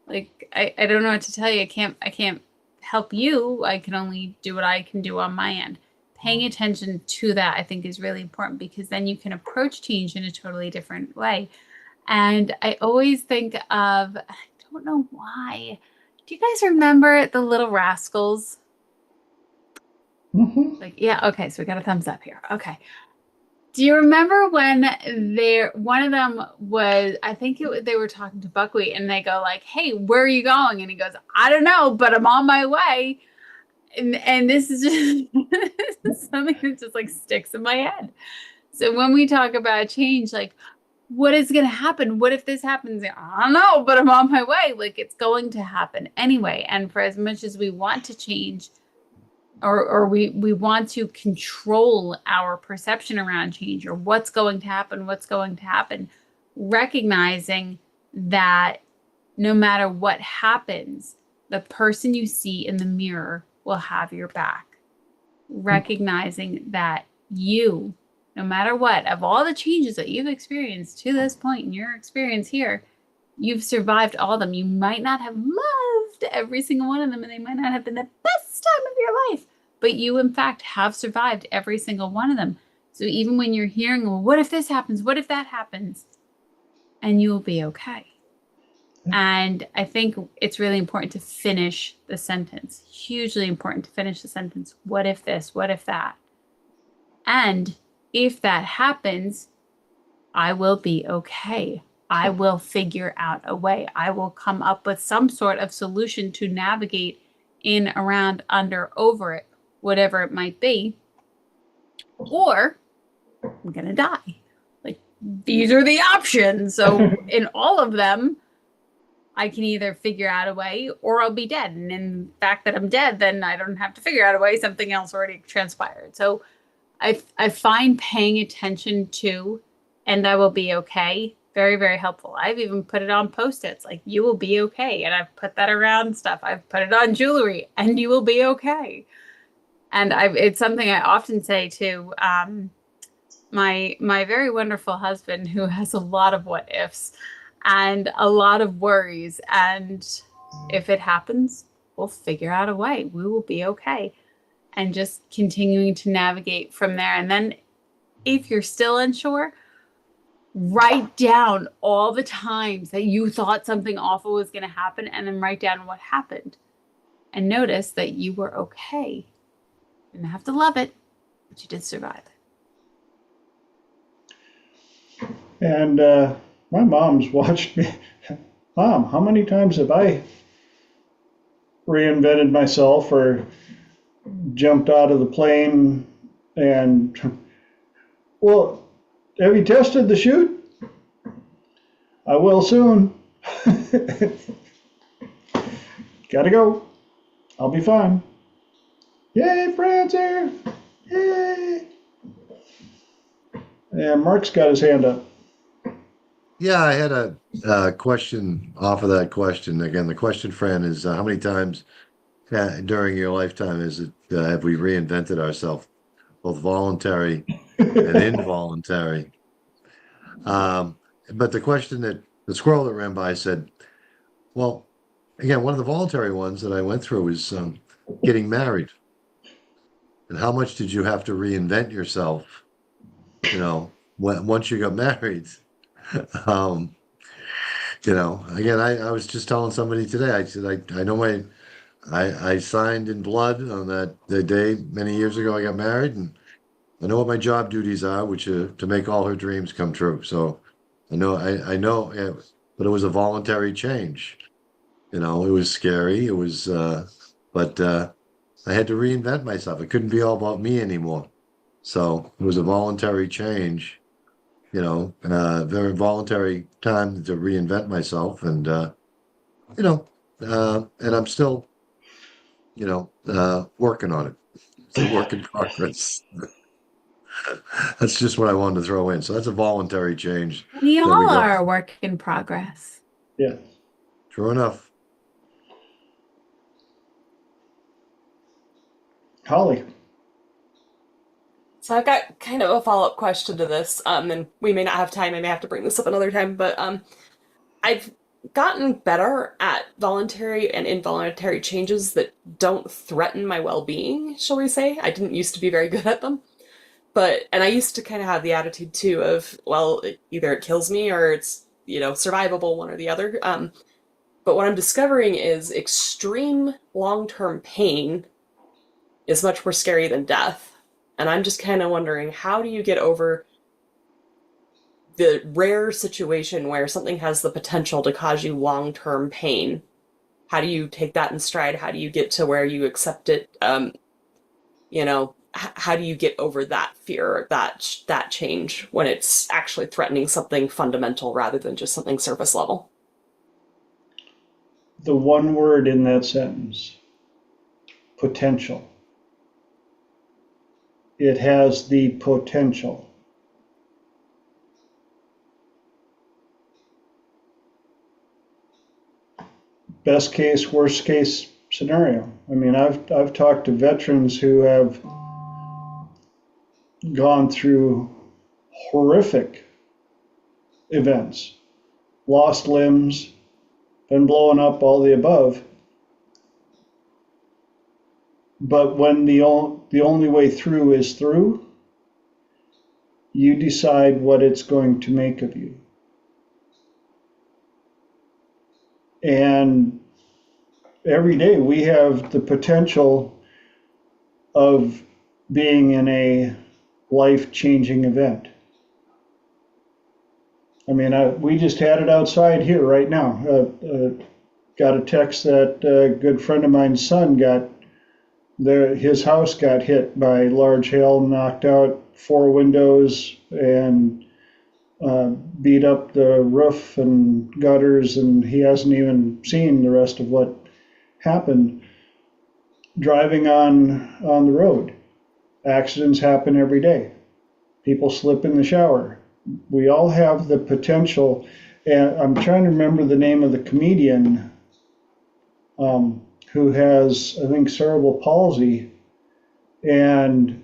like I don't know what to tell you. I can't help you. I can only do what I can do on my end. Paying attention to that, I think, is really important, because then you can approach change in a totally different way. And I always think of, I don't know why, do you guys remember the Little Rascals? Mm-hmm. Like, yeah, okay, so we got a thumbs up here. Okay. Do you remember when one of them was, I think they were talking to Buckwheat, and they go like, "Hey, where are you going?" And he goes, "I don't know, but I'm on my way." And this is just this is something that just like sticks in my head. So when we talk about change, like, what is going to happen? What if this happens? I don't know, but I'm on my way. Like, it's going to happen anyway. And for as much as we want to change, or we want to control our perception around change, or what's going to happen, recognizing that no matter what happens, the person you see in the mirror will have your back. Recognizing that you, no matter what, of all the changes that you've experienced to this point in your experience here, you've survived all of them. You might not have loved every single one of them, and they might not have been the best time of your life, but you, in fact, have survived every single one of them. So even when you're hearing, well, what if this happens? What if that happens? And you will be okay. And I think it's really important to finish the sentence. Hugely important to finish the sentence. What if this? What if that? And if that happens, I will be okay. I will figure out a way. I will come up with some sort of solution to navigate in, around, under, over it, whatever it might be. Or I'm going to die. Like, these are the options. So in all of them, I can either figure out a way or I'll be dead. And in the fact that I'm dead, then I don't have to figure out a way. Something else already transpired. So I find paying attention to, and I will be okay, very, very helpful. I've even put it on Post-its, like, you will be okay. And I've put that around stuff. I've put it on jewelry, and you will be okay. And it's something I often say to my very wonderful husband, who has a lot of what ifs and a lot of worries. And if it happens, we'll figure out a way. We will be okay. And just continuing to navigate from there. And then if you're still unsure, write down all the times that you thought something awful was going to happen, and then write down what happened. And notice that you were okay. You didn't have to love it, but you did survive it. And my mom's watched me. Mom, how many times have I reinvented myself or jumped out of the plane and, well, have you tested the chute? I will soon. Gotta go. I'll be fine. Yay, Prancer! Yay! And Mark's got his hand up. Yeah, I had a question off of that question. Again, the question, Fran, is how many times during your lifetime is it have we reinvented ourselves, both voluntary and involuntary? But the question that the squirrel that ran by said, well, again, one of the voluntary ones that I went through is getting married. And how much did you have to reinvent yourself, once you got married? Again, I was just telling somebody today, I said, I know I signed in blood on the day many years ago I got married, and I know what my job duties are, which are to make all her dreams come true. So I know, yeah, but it was a voluntary change. It was scary. It was, but I had to reinvent myself. It couldn't be all about me anymore. So it was a voluntary change. Very voluntary time to reinvent myself, and and I'm still, working on it. It's a work in progress. That's just what I wanted to throw in. So that's a voluntary change. We all are a work in progress. Yeah. True enough. Holly. So I've got kind of a follow-up question to this, and we may not have time. I may have to bring this up another time, but I've gotten better at voluntary and involuntary changes that don't threaten my well-being, shall we say. I didn't used to be very good at them. And I used to kind of have the attitude too of, well, either it kills me or it's, survivable, one or the other. But what I'm discovering is extreme long-term pain is much more scary than death. And I'm just kind of wondering, how do you get over the rare situation where something has the potential to cause you long-term pain? How do you take that in stride? How do you get to where you accept it? How do you get over that fear, that change when it's actually threatening something fundamental rather than just something surface level? The one word in that sentence, potential. It has the potential. Best case, worst case scenario. I mean, I've talked to veterans who have gone through horrific events, lost limbs, been blown up, all the above. But when the only way through is through, you decide what it's going to make of you. And every day we have the potential of being in a life-changing event. I mean, we just had it outside here right now. Got a text that a good friend of mine's son his house got hit by large hail, knocked out 4 windows, and beat up the roof and gutters, and he hasn't even seen the rest of what happened. Driving on the road, accidents happen every day. People slip in the shower. We all have the potential, and I'm trying to remember the name of the comedian who has, I think, cerebral palsy, and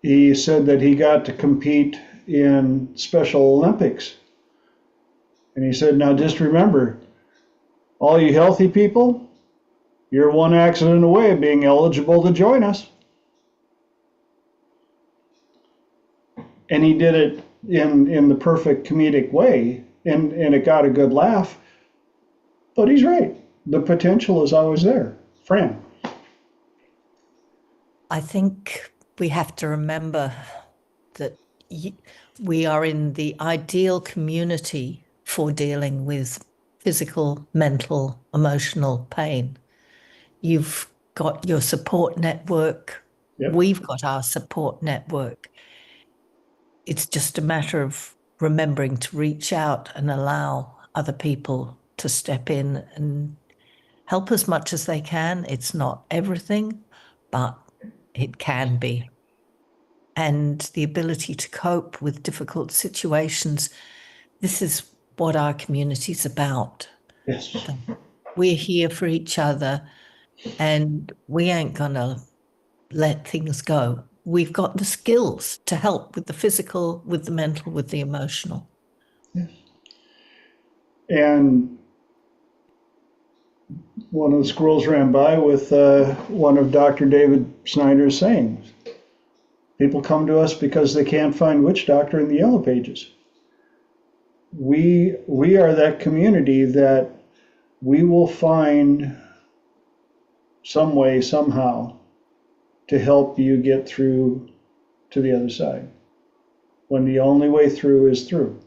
he said that he got to compete in Special Olympics. And he said, now just remember, all you healthy people, you're one accident away of being eligible to join us. And he did it in the perfect comedic way, and it got a good laugh. But he's right. The potential is always there. Fran. I think we have to remember that we are in the ideal community for dealing with physical, mental, emotional pain. You've got your support network. Yep. We've got our support network. It's just a matter of remembering to reach out and allow other people to step in and help as much as they can. It's not everything, but it can be. And the ability to cope with difficult situations, this is what our community's about. Yes. We're here for each other, and we ain't gonna let things go. We've got the skills to help with the physical, with the mental, with the emotional. Yes. And one of the squirrels ran by with one of Dr. David Snyder's sayings. People come to us because they can't find witch doctor in the yellow pages. We are that community that we will find some way, somehow, to help you get through to the other side, when the only way through is through.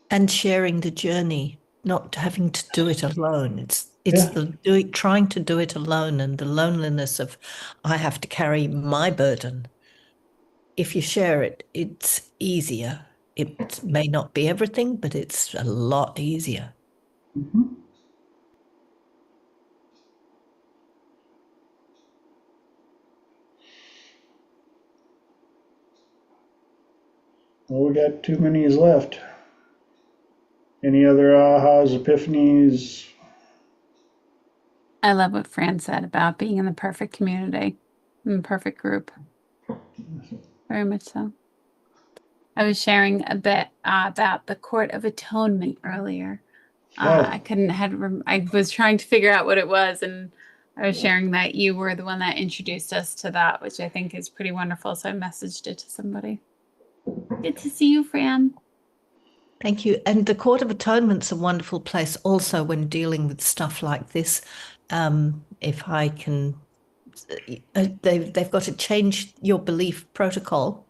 And sharing the journey, not having to do it alone. It's Yeah. trying to do it alone, and the loneliness of, I have to carry my burden. If you share it, it's easier. It may not be everything, but it's a lot easier. Mm-hmm. Well, we got 2 minis left. Any other ahas, epiphanies? I love what Fran said about being in the perfect community, in the perfect group. Very much so. I was sharing a bit about the Court of Atonement earlier. I was trying to figure out what it was, and I was sharing that you were the one that introduced us to that, which I think is pretty wonderful. So I messaged it to somebody. Good to see you, Fran. Thank you. And the Court of Atonement's a wonderful place also when dealing with stuff like this. If I can, they've got to change your belief protocol,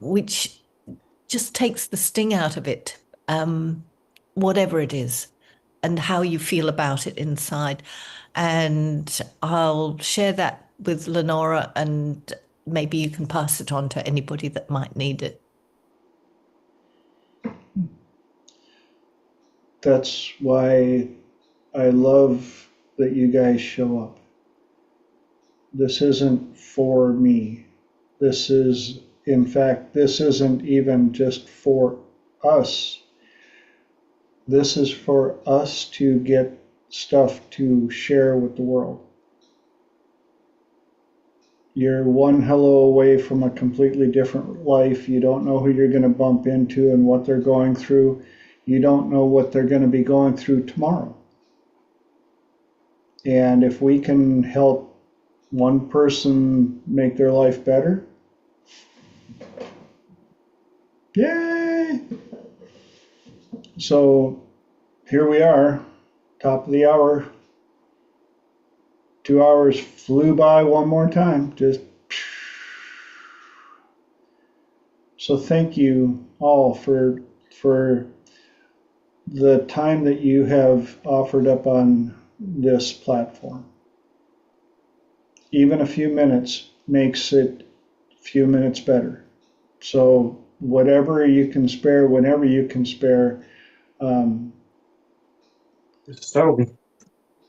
which just takes the sting out of it, whatever it is, and how you feel about it inside. And I'll share that with Lenora, and maybe you can pass it on to anybody that might need it. That's why I love that you guys show up. This isn't for me. This is, in fact, this isn't even just for us. This is for us to get stuff to share with the world. You're one hello away from a completely different life. You don't know who you're going to bump into and what they're going through. You don't know what they're going to be going through tomorrow. And if we can help one person make their life better, yay! So here we are, top of the hour. 2 hours flew by one more time. Just so thank you all for the time that you have offered up on this platform. Even a few minutes makes it a few minutes better. So whatever you can spare, whenever you can spare.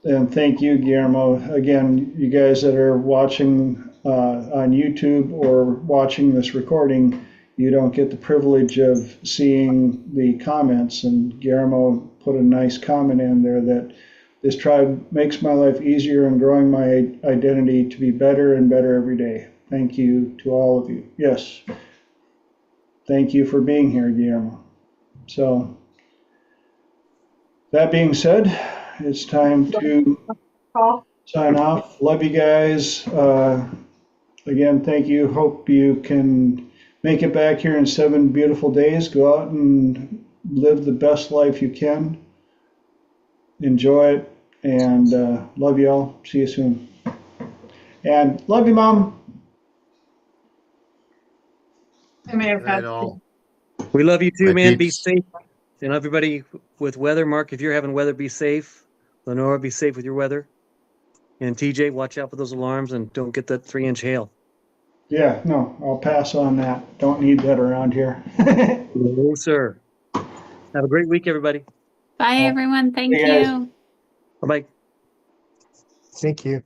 And thank you, Guillermo. Again, you guys that are watching on YouTube or watching this recording, you don't get the privilege of seeing the comments. And Guillermo put a nice comment in there that this tribe makes my life easier and growing my identity to be better and better every day. Thank you to all of you. Yes. Thank you for being here, Guillermo. So, that being said, it's time to sign off. Love you guys. Again, thank you. Hope you can make it back here in 7 beautiful days. Go out and live the best life you can. Enjoy it. And love you all. See you soon. And love you, Mom. Good night, all. We love you too, My man. Be peeps. safe. And everybody with weather, Mark, if you're having weather, be safe. Lenora, be safe with your weather. And TJ, watch out for those alarms and don't get that 3-inch hail. Yeah, no, I'll pass on that. Don't need that around here. No, sir. Have a great week, everybody. Bye, everyone. Thank Hey, guys. you. Bye-bye. Thank you.